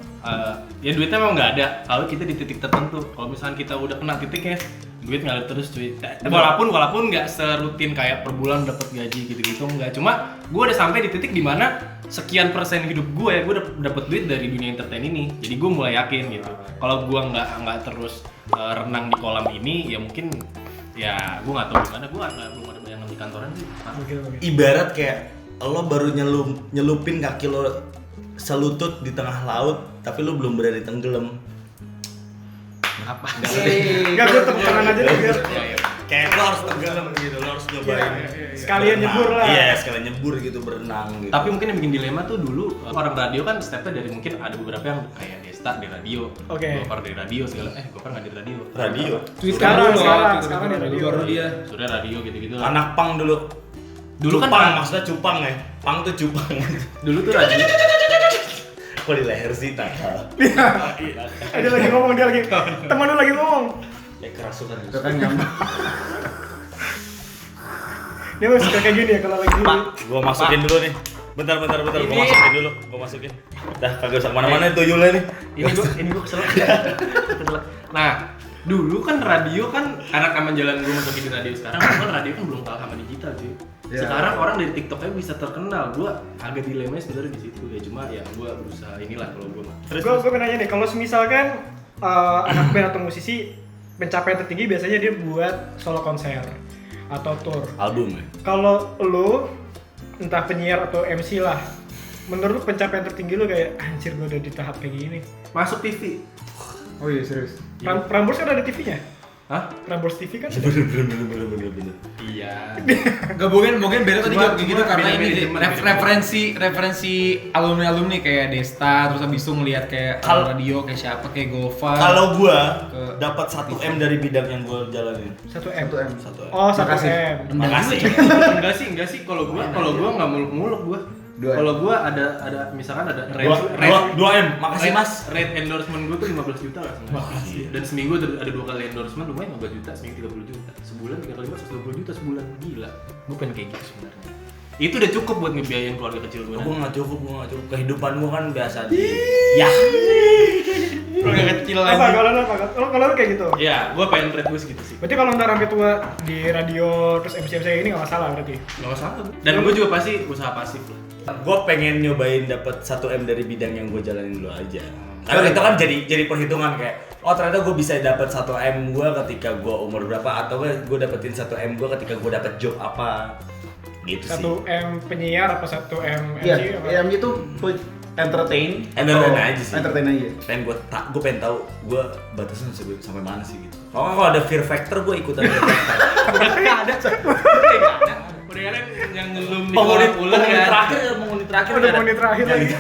Speaker 2: ya duitnya memang nggak ada kalau kita di titik tertentu. Kalau misalkan kita udah kena titiknya, duit ngalir terus cuy. Walaupun nggak serutin kayak per bulan dapat gaji gitu-gitu nggak. Cuma gua udah sampai di titik dimana sekian persen hidup gue ya gue dapet duit dari dunia entertain ini. Jadi gue mulai yakin gitu. Kalau gua nggak terus renang di kolam ini, ya mungkin ya gue nggak tahu gimana. Gue belum ada bayangan di kantoran sih.
Speaker 5: Ibarat kayak lo baru nyelupin kaki lo selutut di tengah laut, tapi lo belum berani tenggelam.
Speaker 2: Apa?
Speaker 1: Enggak, gue tepuk tangan aja deh biar
Speaker 5: Kayak lo harus tenggelam gitu, lo harus nyobain.
Speaker 1: sekalian
Speaker 5: berenang.
Speaker 1: nyebur lah.
Speaker 5: Iya, sekalian nyebur gitu, berenang gitu.
Speaker 2: Tapi mungkin yang bikin dilema tuh dulu orang radio kan stepnya dari mungkin ada beberapa yang kayak Desta di radio,
Speaker 1: Oke.
Speaker 2: Gopar di radio segala. Gopar nggak di radio.
Speaker 5: Radio.
Speaker 1: Sekarang di radio.
Speaker 4: baru dia.
Speaker 2: Sudah radio gitu-gitu lah.
Speaker 5: Anak pang dulu.
Speaker 2: Dulu kan
Speaker 5: cupang, maksudnya cupang ya. Pang tuh cupang.
Speaker 2: Dulu tuh radio.
Speaker 5: Kok di leher sih takal.
Speaker 1: Ada lagi ngomong, dia lagi. Teman lu lagi ngomong.
Speaker 5: Ya kerasukan.
Speaker 3: Itu kan nyambung.
Speaker 1: Dia masih suka kayak gini ya kalau lagi.
Speaker 5: Gua masukin dulu nih. Bentar, gua masukin dulu. Gua masukin. Dah kagak usah kemana-mana tuyulnya nih.
Speaker 2: Ini gua kesel. Nah, dulu kan radio kan anak aman jalan gua masukin di radio sekarang. Kan radio kan belum kalah sama digital cuy.
Speaker 3: Ya.
Speaker 2: Sekarang orang dari TikTok aja bisa terkenal. Gua agak dilemanya sebenarnya di situ ya. Cuma ya gua berusaha inilah kalau gua mah.
Speaker 1: Gue pengen nanya nih, kalau misalkan anak band atau musisi pencapaian tertinggi biasanya dia buat solo konser atau tour.
Speaker 5: Album ya.
Speaker 1: Kalau lu entah penyiar atau MC lah, menurut lu pencapaian tertinggi lu kayak anjir gue udah di tahap kayak gini.
Speaker 2: Masuk TV.
Speaker 3: Oh iya serius.
Speaker 1: Prambors kan ada TV-nya.
Speaker 2: Hah?
Speaker 1: Prambors TV kan.
Speaker 5: Bener.
Speaker 2: Iya.
Speaker 4: Gak mungkin Bero tadi jawab kayak gitu karena ini
Speaker 2: beda-beda.
Speaker 4: referensi alumni kayak Desta, terus abis itu ngeliat kayak radio kayak siapa kayak Gofar.
Speaker 5: Kalau gua dapat 1M dari bidang yang gua jalanin.
Speaker 1: 1M.
Speaker 5: 1M.
Speaker 1: Oh, 1M.
Speaker 5: Makasih.
Speaker 2: Enggak sih kalau gua nggak muluk-muluk gua.
Speaker 3: 2M.
Speaker 2: Kalau gua ada misalkan ada
Speaker 5: 2M. Makasih Mas.
Speaker 2: Rate endorsement gua tuh 15 juta lah sebenarnya. Dan seminggu ada 2 kali endorsement lumayan 15 juta, seminggu 30 juta. Sebulan 3 kali 120 juta sebulan. Gila. Gua pengen kayak gitu sebenarnya. Itu udah cukup buat ngebiayain keluarga kecil gua.
Speaker 5: Gua nggak cukup. Kehidupan gua kan biasa aja. Ya.
Speaker 2: Keluarga kecil
Speaker 1: Apa
Speaker 2: lagi.
Speaker 1: kalau lu kayak gitu?
Speaker 2: Ya, gua pengen rate gua segitu sih.
Speaker 1: Berarti kalau ntar sampai tua di radio terus MC ini nggak masalah berarti.
Speaker 2: Gak masalah. Dan gua juga pasti usaha pasif lah.
Speaker 5: Gue pengen nyobain dapat 1M dari bidang yang gue jalanin dulu aja. Karena itu kan jadi perhitungan kayak, oh ternyata gue bisa dapat 1M gue ketika gue umur berapa, atau gue dapetin 1M gue ketika gue dapet job apa. Gitu sih.
Speaker 1: 1M penyiar apa 1M MC
Speaker 3: Iya,
Speaker 1: apa?
Speaker 3: yang itu entertain
Speaker 5: Aja sih.
Speaker 3: Entertain aja.
Speaker 5: Gue pengen tahu gue batasnya sampai mana sih gitu. Kalau ada fear factor gue ikutan fear factor.
Speaker 2: Udah ada. Udah kalian yang ngelum di kolam ular ya.
Speaker 5: Menit terakhir.
Speaker 1: Udah menit terakhir lagi.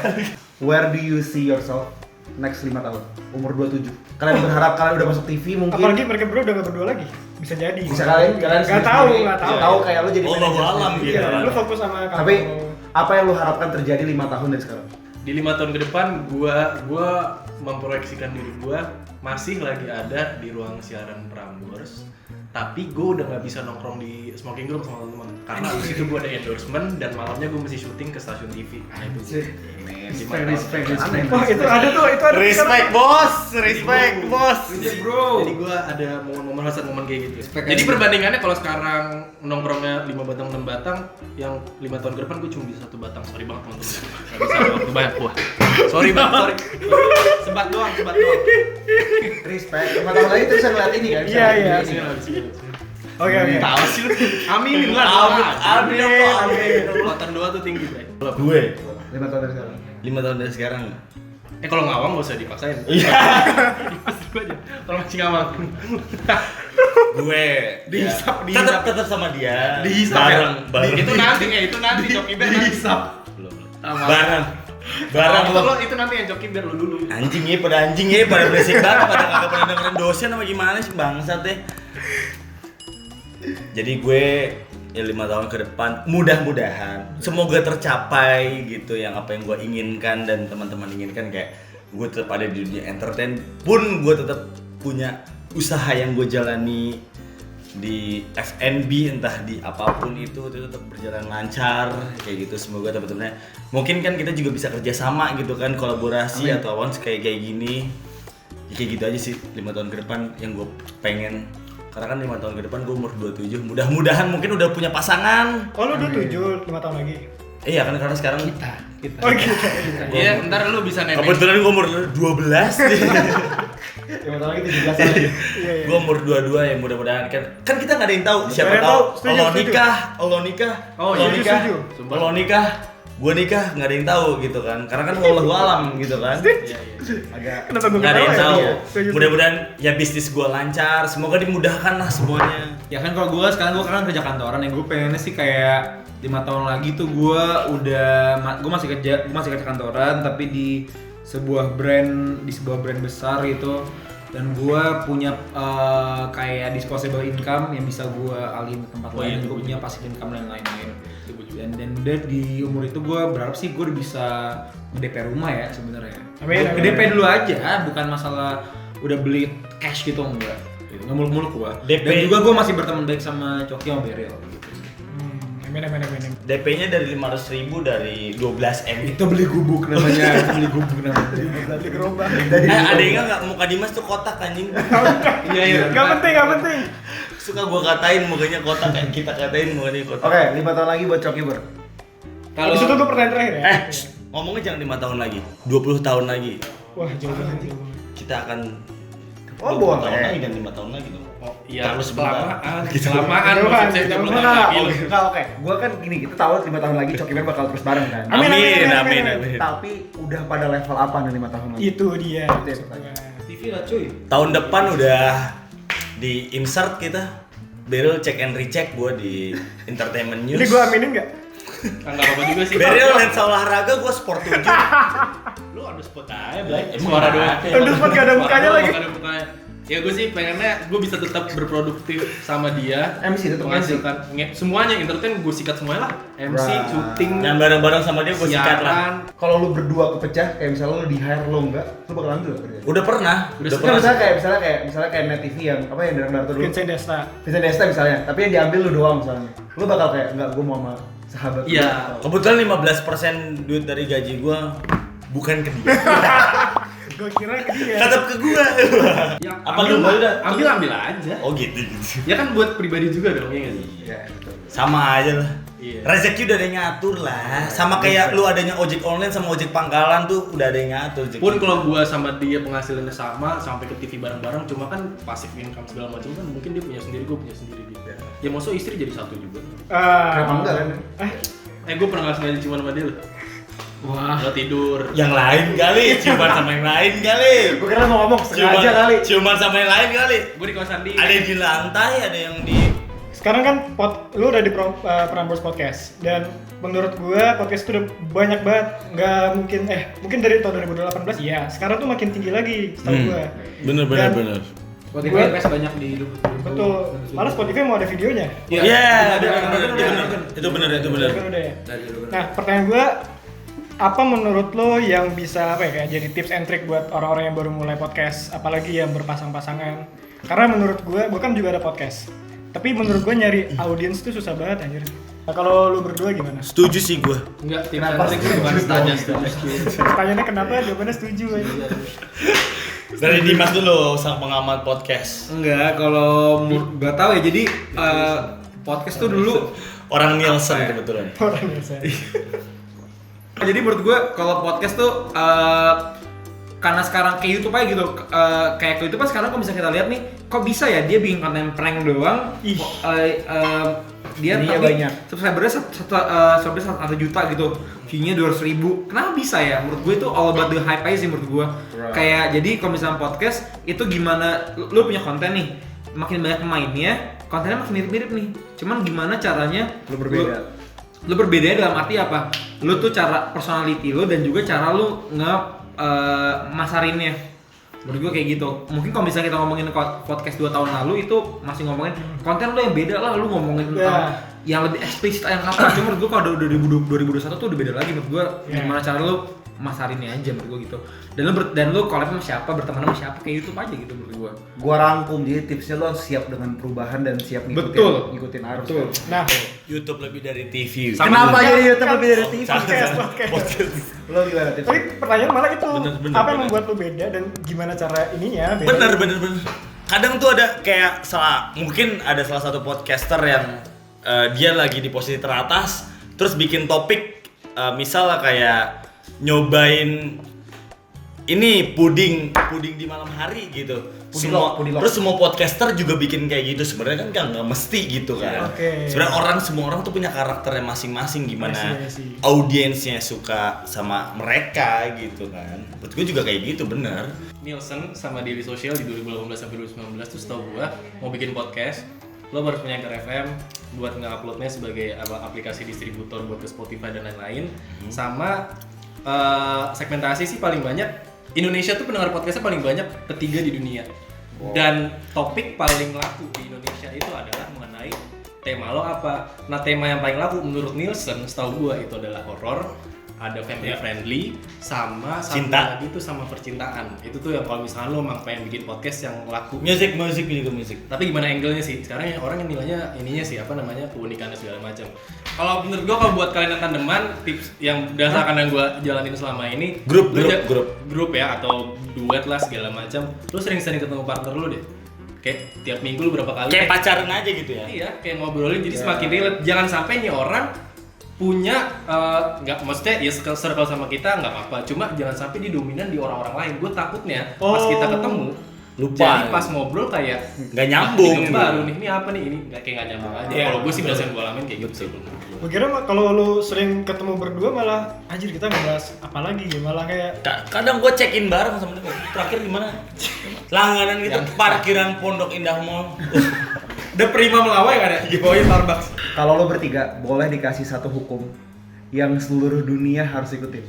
Speaker 3: Where do you see yourself next 5 tahun? Umur 27. Kalian berharap kalian udah masuk TV mungkin?
Speaker 1: Apalagi mereka berdua udah gak berdua lagi. Bisa jadi.
Speaker 3: Bisa kalian
Speaker 1: Nggak tahu.
Speaker 3: Tahu kayak lu jadi
Speaker 5: Allahu
Speaker 3: manajer
Speaker 5: alam
Speaker 3: sendiri.
Speaker 5: gitu.
Speaker 1: Iya, lu fokus sama kamu.
Speaker 3: Tapi apa yang lu harapkan terjadi 5 tahun dari sekarang?
Speaker 2: Di 5 tahun ke depan gua memproyeksikan diri gua masih lagi ada di ruang siaran Prambors tapi gue udah nggak bisa nongkrong di smoking room sama teman-teman karena abis itu gue ada endorsement dan malamnya gue mesti syuting ke stasiun TV. Nah itu
Speaker 3: Respect.
Speaker 1: Wah itu ada.
Speaker 5: Respect bos, respect bos.
Speaker 4: Bro.
Speaker 2: Jadi gue ada momen-momen hasil momen kayak gitu. Jadi perbandingannya kalau sekarang nongkrongnya 5 batang 6 batang, yang 5 tahun ke depan gue cuma bisa 1 batang. Sorry banget teman-teman. Gak bisa ada waktu banyak gua. Sorry banget, sorry. Sebat doang.
Speaker 3: Respect. 5 tahun lagi tuh bisa ngeliat ini kan?
Speaker 1: Iya. Oke.
Speaker 2: Tahu sih lu. Amin lah. Amin. Kloter 2 tuh tinggi, Bray.
Speaker 5: Gue
Speaker 3: 5 tahun dari sekarang.
Speaker 5: 5 tahun dari sekarang.
Speaker 2: Kalau ngawang gak usah dipaksain.
Speaker 5: Iya.
Speaker 2: Gue aja. Kalau masih ngawang.
Speaker 5: Gue
Speaker 2: Dihisap.
Speaker 5: tetap sama dia.
Speaker 2: Dihisap
Speaker 5: bareng.
Speaker 2: Itu nanti Coki Bear dihisap.
Speaker 5: Bareng
Speaker 2: lo itu nanti yang Coki Bear lu dulu.
Speaker 5: anjing pada berisik banget, pada kagak pernah dengerin dosen apa gimana sih bangsat deh. Jadi gue ya 5 tahun ke depan mudah-mudahan semoga tercapai gitu yang apa yang gue inginkan dan teman-teman inginkan, kayak gue tetap ada di dunia entertain pun gue tetap punya usaha yang gue jalani di F&B entah di apapun itu tetap berjalan lancar kayak gitu. Semoga teman-temannya mungkin kan kita juga bisa kerja sama gitu kan, kolaborasi atau once kayak gini ya, kayak gitu aja sih 5 tahun ke depan yang gue pengen. Karena kan 5 tahun ke depan gue umur 27, mudah-mudahan mungkin udah punya pasangan.
Speaker 1: Oh lu udah 5 tahun lagi?
Speaker 5: Iya kan karena sekarang
Speaker 2: Kita.
Speaker 1: Oh gitu.
Speaker 2: Iya, ntar lu bisa nempel.
Speaker 5: kebetulan gue umur 12
Speaker 3: 5 tahun lagi 17 lagi.
Speaker 1: Iya.
Speaker 5: gue umur 22 ya, mudah-mudahan kan kita nggak ada yang tahu siapa
Speaker 1: Nggak ada yang
Speaker 5: tahu
Speaker 1: tahu. Setuju,
Speaker 5: lo
Speaker 1: setuju.
Speaker 5: nikah
Speaker 2: Oh,
Speaker 5: lo
Speaker 2: iya,
Speaker 5: nikah
Speaker 1: setuju.
Speaker 5: lo nikah gue nikah nggak ada yang tahu gitu kan, karena kan wallahu alam gitu kan.
Speaker 3: Agak
Speaker 1: Kenapa gue
Speaker 5: Nggak ada yang tahu.
Speaker 1: Setuju.
Speaker 5: Mudah-mudahan ya bisnis gue lancar, semoga dimudahkan lah semuanya.
Speaker 4: Ya kan kalau gue sekarang kan kerja kantoran yang gue pengennya sih kayak 5 tahun lagi tuh gue masih kerja kantoran tapi di sebuah brand besar gitu, dan gue punya kayak disposable income yang bisa gue alihin ke tempat lain, gue punya passive income dan lain-lain. Dan di umur itu gue berharap sih gue udah bisa DP rumah ya sebenarnya.
Speaker 1: Amin.
Speaker 4: DP dulu aja, bukan masalah udah beli cash gitu, enggak. Gitu. Nggak muluk-muluk gue.
Speaker 5: DP.
Speaker 4: Dan juga gue masih berteman baik sama Coki sama Beril gitu.
Speaker 1: Amin.
Speaker 5: DP-nya dari 500.000 dari 12 M.
Speaker 4: Itu beli gubuk namanya,
Speaker 1: Beli gerobak.
Speaker 5: Ada yang nggak muka Dimas tuh kotak anjing.
Speaker 2: Iya.
Speaker 1: Gak penting.
Speaker 5: Suka gua katain mukanya kotak, kayak kita katain mukanya kotak.
Speaker 3: Oke, 5 tahun lagi buat Coki Ber.
Speaker 1: Kalau itu tuh pertanyaan terakhir ya.
Speaker 5: Ngomongnya jangan 5 tahun lagi, 20 tahun lagi.
Speaker 1: Wah, jauh banget.
Speaker 5: Kita akan
Speaker 3: Oh,
Speaker 5: 20
Speaker 3: boleh.
Speaker 5: tahun lagi dan 5 tahun lagi dong.
Speaker 2: Oh, iya,
Speaker 5: Terus sebentar.
Speaker 2: kelamaan
Speaker 1: Jauhan,
Speaker 2: maksud saya
Speaker 1: jauhan.
Speaker 2: 10 tahun lagi.
Speaker 3: Enggak, oke. Gua kan gini, kita tahu 5 tahun lagi Coki Ber bakal terus bareng kan.
Speaker 5: Amin.
Speaker 3: Tapi udah pada level apa nih 5 tahun lagi?
Speaker 1: Itu dia.
Speaker 4: TV lah cuy.
Speaker 5: Tahun depan udah di insert kita. Beril check and recheck gua di Entertainment News.
Speaker 1: Ini gue aminin nggak?
Speaker 2: Enggak apa-apa juga sih.
Speaker 5: Beril lensa olahraga, gua sport 7.
Speaker 2: Lu on the spot aja, Blay.
Speaker 5: Emang
Speaker 2: Suara
Speaker 5: ada?
Speaker 2: doang.
Speaker 1: On the spot nggak ada mukanya lagi.
Speaker 2: Nggak ada mukanya. Ya gue sih pengennya gue bisa tetap berproduktif sama dia.
Speaker 3: MC tetap
Speaker 2: menghasilkan semuanya entertain, gue sikat semuanya lah. MC,
Speaker 3: Right.
Speaker 2: syuting,
Speaker 5: Yang bareng-bareng sama dia gua sikat lah.
Speaker 2: siaran.
Speaker 3: Kalau lu berdua kepecah, kayak misalnya lu di hire lo enggak, lu bakal ambil kerja.
Speaker 5: Udah pernah.
Speaker 3: Kan misalnya kayak Net TV yang apa yang dari Naruto dulu.
Speaker 1: Vincent Desta.
Speaker 3: Vincent Desta misalnya, tapi yang diambil lu doang misalnya. Lu bakal kayak enggak, gua mau sama sahabat. lu."
Speaker 2: Iya.
Speaker 5: Kebetulan 15% duit dari gaji gua bukan ke dia.
Speaker 1: Gue kira ke dia.
Speaker 5: Tetap ke gua.
Speaker 2: Ya,
Speaker 5: Apa lu udah?
Speaker 2: ambil aja.
Speaker 5: Oh gitu.
Speaker 2: Ya kan buat pribadi juga dong, ya nggak sih?
Speaker 3: Iya, betul.
Speaker 5: Sama aja lah.
Speaker 2: Iya.
Speaker 5: Rezeki udah ada yang ngatur lah. Sama kayak lu adanya ojek online sama ojek pangkalan tuh udah ada yang ngatur. rezeki.
Speaker 2: Pun kalau gua sama dia penghasilannya sama, sampai ke TV bareng-bareng, cuma kan passive income segala macam kan mungkin dia punya sendiri, gua punya sendiri gitu. Ya maksud istri jadi satu juga.
Speaker 3: Kenapa enggak kan?
Speaker 2: Gua pernah nggak sengaja ciuman sama dia loh. Wah, lo tidur.
Speaker 5: Yang lain kali, ciuman sama yang lain kali.
Speaker 3: Gua kira mau ngomong sengaja kali.
Speaker 5: Ciuman sama yang lain kali.
Speaker 2: Gue di kosan dia.
Speaker 5: Ada yang di lantai, ada yang di
Speaker 1: Sekarang kan lu udah di Prambors Podcast, dan menurut gua podcast itu udah banyak banget. Nggak mungkin dari tahun 2018 ya. Sekarang tuh makin tinggi lagi setahu gua.
Speaker 5: bener.
Speaker 1: Dan-
Speaker 4: Spotify podcast banyak di hidup.
Speaker 1: Betul. Malah Spotify mau ada videonya.
Speaker 5: Iya, itu bener.
Speaker 1: Kan udah ya. Nah, pertanyaan gua, apa menurut lo yang bisa kayak jadi tips and trick buat orang-orang yang baru mulai podcast, apalagi yang berpasang-pasangan? Karena menurut gue kan juga ada podcast. Tapi menurut gue nyari audiens tuh susah banget anjir. Nah, kalau lu berdua gimana?
Speaker 5: Setuju sih gue.
Speaker 2: Enggak, tim Hendrik bukan tanya setuju.
Speaker 1: Pertanyaannya kenapa? Jawabannya setuju aja.
Speaker 5: Dari Dimas dulu, sang pengamat podcast.
Speaker 4: Enggak, kalau gak tahu ya. Jadi podcast tuh dulu
Speaker 5: Orang Nielsen kebetulan.
Speaker 1: Orang biasa.
Speaker 4: jadi menurut gue kalau podcast tuh karena sekarang kayak YouTube aja gitu, kayak ke YouTube sekarang kalau misalnya kita lihat nih, kok bisa ya dia bikin konten prank doang, dia
Speaker 3: Ininya
Speaker 4: tapi
Speaker 3: banyak.
Speaker 4: subscribernya 1 juta gitu, view-nya 200.000. Kenapa bisa ya? Menurut gue itu all about the hype aja sih menurut gue. Kayak jadi kalau misalnya podcast itu gimana, lu punya konten nih, makin banyak pemainnya, kontennya makin mirip-mirip nih. Cuman gimana caranya
Speaker 3: Lu berbeda.
Speaker 4: Lu berbeda dalam arti apa? Lu tuh cara personality lu dan juga cara lu masarinnya. Menurut gue kayak gitu. Mungkin kalau misalnya kita ngomongin podcast 2 tahun lalu itu masih ngomongin konten lu yang beda lah, lu ngomongin tentang yang lebih eksplisit yang apa. Cuma menurut gue kalau 2021 tuh udah beda lagi menurut gue. Gimana cara lu masarinnya aja menurut gue gitu. Dan lu collab sama siapa, berteman sama siapa, kayak YouTube aja gitu menurut gue.
Speaker 3: Gua rangkum, jadi tipsnya lo siap dengan perubahan dan siap ngikutin arus.
Speaker 4: Betul.
Speaker 1: Nah,
Speaker 5: YouTube lebih dari TV.
Speaker 3: Kenapa jadi YouTube lebih dari TV?
Speaker 1: podcast.
Speaker 3: Lo gimana tips?
Speaker 1: Tapi pertanyaan malah itu,
Speaker 5: Bener,
Speaker 1: apa yang membuat lu beda dan gimana cara ininya beda?
Speaker 5: Bener. Kadang tuh ada kayak mungkin ada salah satu podcaster yang dia lagi di posisi teratas, terus bikin topik misalnya kayak nyobain ini puding di malam hari gitu.
Speaker 3: Pudilok.
Speaker 5: Terus semua podcaster juga bikin kayak gitu. Sebenarnya kan nggak mesti gitu kan. Sebenarnya semua orang tuh punya karakternya masing-masing, gimana audiensnya suka sama mereka gitu kan. Menurut gue juga kayak gitu, bener.
Speaker 2: Nielsen sama Daily Social di 2018 sampai 2019 tuh setahu gua mau bikin podcast, lo harus punya Anchor FM buat nge-uploadnya sebagai aplikasi distributor buat ke Spotify dan lain-lain. Sama segmentasi sih paling banyak. Indonesia tuh pendengar podcastnya paling banyak ketiga di dunia. Dan topik paling laku di Indonesia itu adalah mengenai tema lo apa. Nah, tema yang paling laku menurut Nielsen setahu gua itu adalah horor, ada family friendly, sama
Speaker 5: Cinta.
Speaker 2: lagi tuh sama percintaan. Itu tuh yang kalau misalnya lo emang pengen bikin podcast yang laku.
Speaker 5: Musik.
Speaker 2: Tapi gimana angle-nya sih? Sekarang orang yang nilainya ininya sih apa namanya, keunikannya segala macam. Kalau menurut gua, kalau buat kalian yang tandeman, tips yang berdasarkan yang gua jalanin selama ini, grup ya, atau duet lah segala macam. Lu sering-sering ketemu partner lu deh. Kayak tiap minggu lu berapa kali?
Speaker 5: Kayak pacaran aja gitu ya.
Speaker 2: Iya, kayak ngobrolin jadi semakin relate. Jangan sampai nih orang punya nggak maksudnya ya circle sama kita nggak apa-apa, cuma jangan sampai dia dominan di orang-orang lain. Gue takutnya pas kita ketemu
Speaker 5: lupa,
Speaker 2: jadi pas ngobrol kayak
Speaker 5: nggak nyambung
Speaker 2: gitu. Baru nih, ini apa nih, ini kayak nggak nyambung aja. Kalau gue sih biasanya gue alamin kayak gitu sih.
Speaker 1: Gue kira kalau lu sering ketemu berdua malah anjir kita ngebahas apa lagi ya, malah kayak
Speaker 5: kadang gue check in bareng sama dia. Terakhir gimana? Langganan gitu, parkiran Pondok Indah Mall.
Speaker 4: Udah prima melawai kan ya, di bawahnya Starbucks.
Speaker 3: Kalau lo bertiga boleh dikasih satu hukum yang seluruh dunia harus ikutin.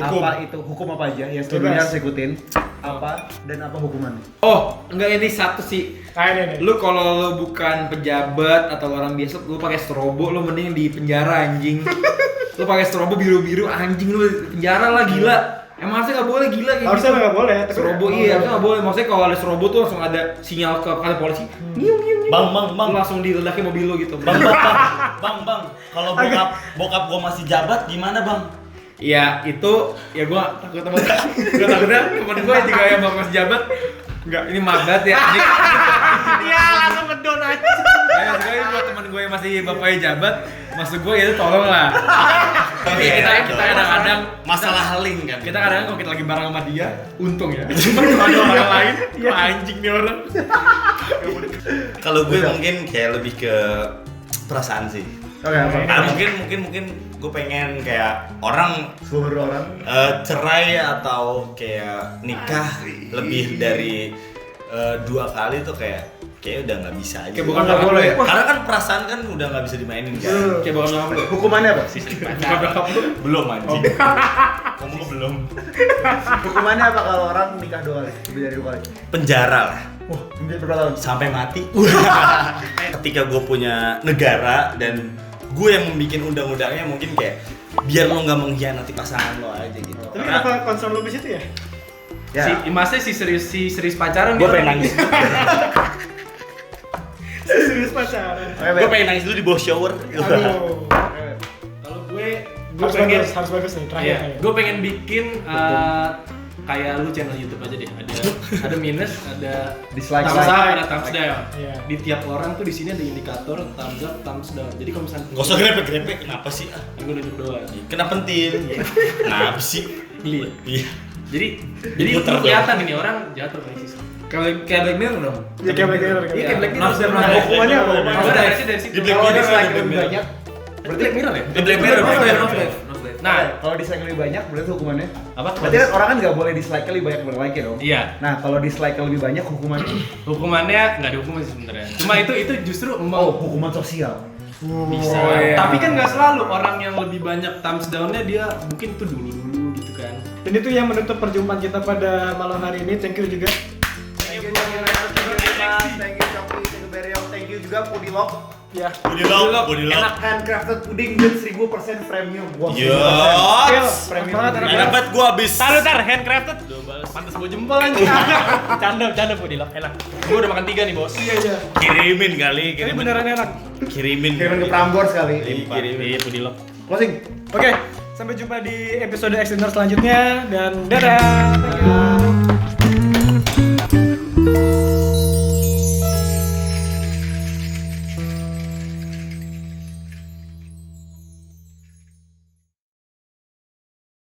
Speaker 3: Apa itu? Hukum apa aja yang seluruh dunia harus ikutin? Apa dan apa hukumannya?
Speaker 4: Oh, enggak, ini satu sih.
Speaker 1: kayak
Speaker 4: Lu kalau lu bukan pejabat atau orang biasa, lu pakai strobo, lu mending di penjara anjing. Lu pakai strobo biru-biru anjing, lu di penjara lah, gila. Emang harusnya nggak boleh, gila kayak
Speaker 1: harusnya
Speaker 4: gitu.
Speaker 1: nggak boleh.
Speaker 4: Strobo iya, harusnya nggak boleh. Maksudnya kalau ada strobo tuh langsung ada sinyal ke kantor polisi.
Speaker 5: Bang.
Speaker 4: Lu langsung diledakin mobil lu gitu.
Speaker 5: Bang. Kalau bokap gua masih jabat gimana, Bang?
Speaker 4: Ya itu, ya gua takutnya temen gua yang juga yang bakal masih jabat. Enggak, ini mabat ya.
Speaker 2: Iya, langsung ngedon aja.
Speaker 4: Ya, sekali buat temen gue yang masih bapaknya jabat, maksud gue ya tolong lah. Tapi kita kadang-kadang
Speaker 5: masalah link kan.
Speaker 4: Kita kadang-kadang kalau kita lagi bareng sama dia, untung ya. Cuma kalau ada orang lain, anjing nih orang.
Speaker 5: Kalau gue mungkin kayak lebih ke perasaan sih.
Speaker 3: Oke, apa?
Speaker 5: Mungkin gue pengen kayak orang
Speaker 3: Seluruh orang.
Speaker 5: cerai atau kayak nikah lebih dari 2 kali tuh kayak udah nggak bisa aja.
Speaker 4: Kayak bukan nggak boleh.
Speaker 5: Karena kan perasaan kan udah nggak bisa dimainin kan.
Speaker 4: Kayak bukan nyokap lu.
Speaker 3: Hukumannya apa?
Speaker 5: Belum anjing. Ngomong belum.
Speaker 3: Hukumannya apa kalau orang nikah 2 kali? Lebih dari 2 kali?
Speaker 5: Penjara lah.
Speaker 3: Wah, berapa tahun?
Speaker 5: Sampai mati. Ketika gue punya negara dan gue yang membuat undang-undangnya, mungkin kayak biar lo nggak mengkhianati pasangan lo aja gitu.
Speaker 1: Tapi kenapa concern lu di situ ya?
Speaker 3: Ya.
Speaker 2: Si Imasnya si serius pacaran
Speaker 5: Gue
Speaker 2: dia
Speaker 5: pengen
Speaker 2: orang.
Speaker 5: nangis.
Speaker 1: Serius pacaran.
Speaker 5: Gue pengen nangis dulu di bawah shower.
Speaker 1: Aduh.
Speaker 2: Kalau gue
Speaker 1: Harus bagus nih terakhir.
Speaker 2: Iya,
Speaker 1: kayaknya.
Speaker 2: gue pengen bikin kayak lu channel YouTube aja deh. Ada minus, ada
Speaker 3: Dislike,
Speaker 2: thumbs up,
Speaker 3: like.
Speaker 2: ada thumbs down.
Speaker 1: Iya.
Speaker 2: Di tiap orang tuh di sini ada indikator thumbs up, thumbs down. Jadi kalau misalnya
Speaker 5: Gak usah grepe-grepe, kenapa sih?
Speaker 2: gue nunjuk doang.
Speaker 5: Kenapa penting? Kenapa sih?
Speaker 2: Iya.
Speaker 5: Iya.
Speaker 2: Jadi
Speaker 5: Puter
Speaker 2: itu kelihatan ini orang jatuh dari sisi.
Speaker 4: Kayak Black Mirror dong.
Speaker 1: Iya kayak Black Mirror.
Speaker 2: Iya, kayak Black Mirror.
Speaker 1: Nah, hukumannya apa?
Speaker 2: Kalau dari situ.
Speaker 5: Di Black
Speaker 3: Kalau
Speaker 5: Mirror,
Speaker 3: dislike
Speaker 5: Black
Speaker 3: lebih
Speaker 5: Mirror.
Speaker 3: banyak,
Speaker 2: Berarti Black Mirror ya?
Speaker 5: Di Black Mirror,
Speaker 4: No
Speaker 5: Black
Speaker 4: slave,
Speaker 5: Mirror.
Speaker 4: no slave, no slave.
Speaker 2: Nah,
Speaker 3: kalau dislike lebih banyak berarti hukumannya
Speaker 2: apa?
Speaker 3: berarti kan orang kan nggak boleh dislike lebih banyak dari like dong.
Speaker 2: Iya.
Speaker 3: Nah kalau dislike lebih banyak hukumannya
Speaker 2: Hukumannya nggak ada hukuman sih sebenarnya. Cuma itu justru
Speaker 3: hukuman sosial.
Speaker 2: bisa.
Speaker 4: Oh, iya.
Speaker 2: Tapi kan nggak selalu orang yang lebih banyak thumbs down-nya dia mungkin tuh dulu gitu kan.
Speaker 1: Dan itu yang menutup perjumpaan kita pada malam hari ini. Thank you juga.
Speaker 3: Thank you Choki, thank you Berio, thank you juga Pudilok.
Speaker 1: Ya.
Speaker 5: Body lock.
Speaker 3: Enak handcrafted pudding dan 1000% premium. Wah,
Speaker 5: Yo.
Speaker 3: 1000% premium.
Speaker 5: Enak banget gue abis.
Speaker 2: Tar, handcrafted. Pantes gua jempol aja. Canda Pudilok, enak. Gua udah makan 3 nih, Bos.
Speaker 1: Iya.
Speaker 5: Kirimin kali,
Speaker 1: Ini
Speaker 5: kirimin.
Speaker 1: beneran enak.
Speaker 5: Kirimin.
Speaker 3: Kirimin ke Prambors kali.
Speaker 2: Kirimin Pudilok.
Speaker 3: Closing.
Speaker 1: Oke, sampai jumpa di episode Extender selanjutnya dan dadah.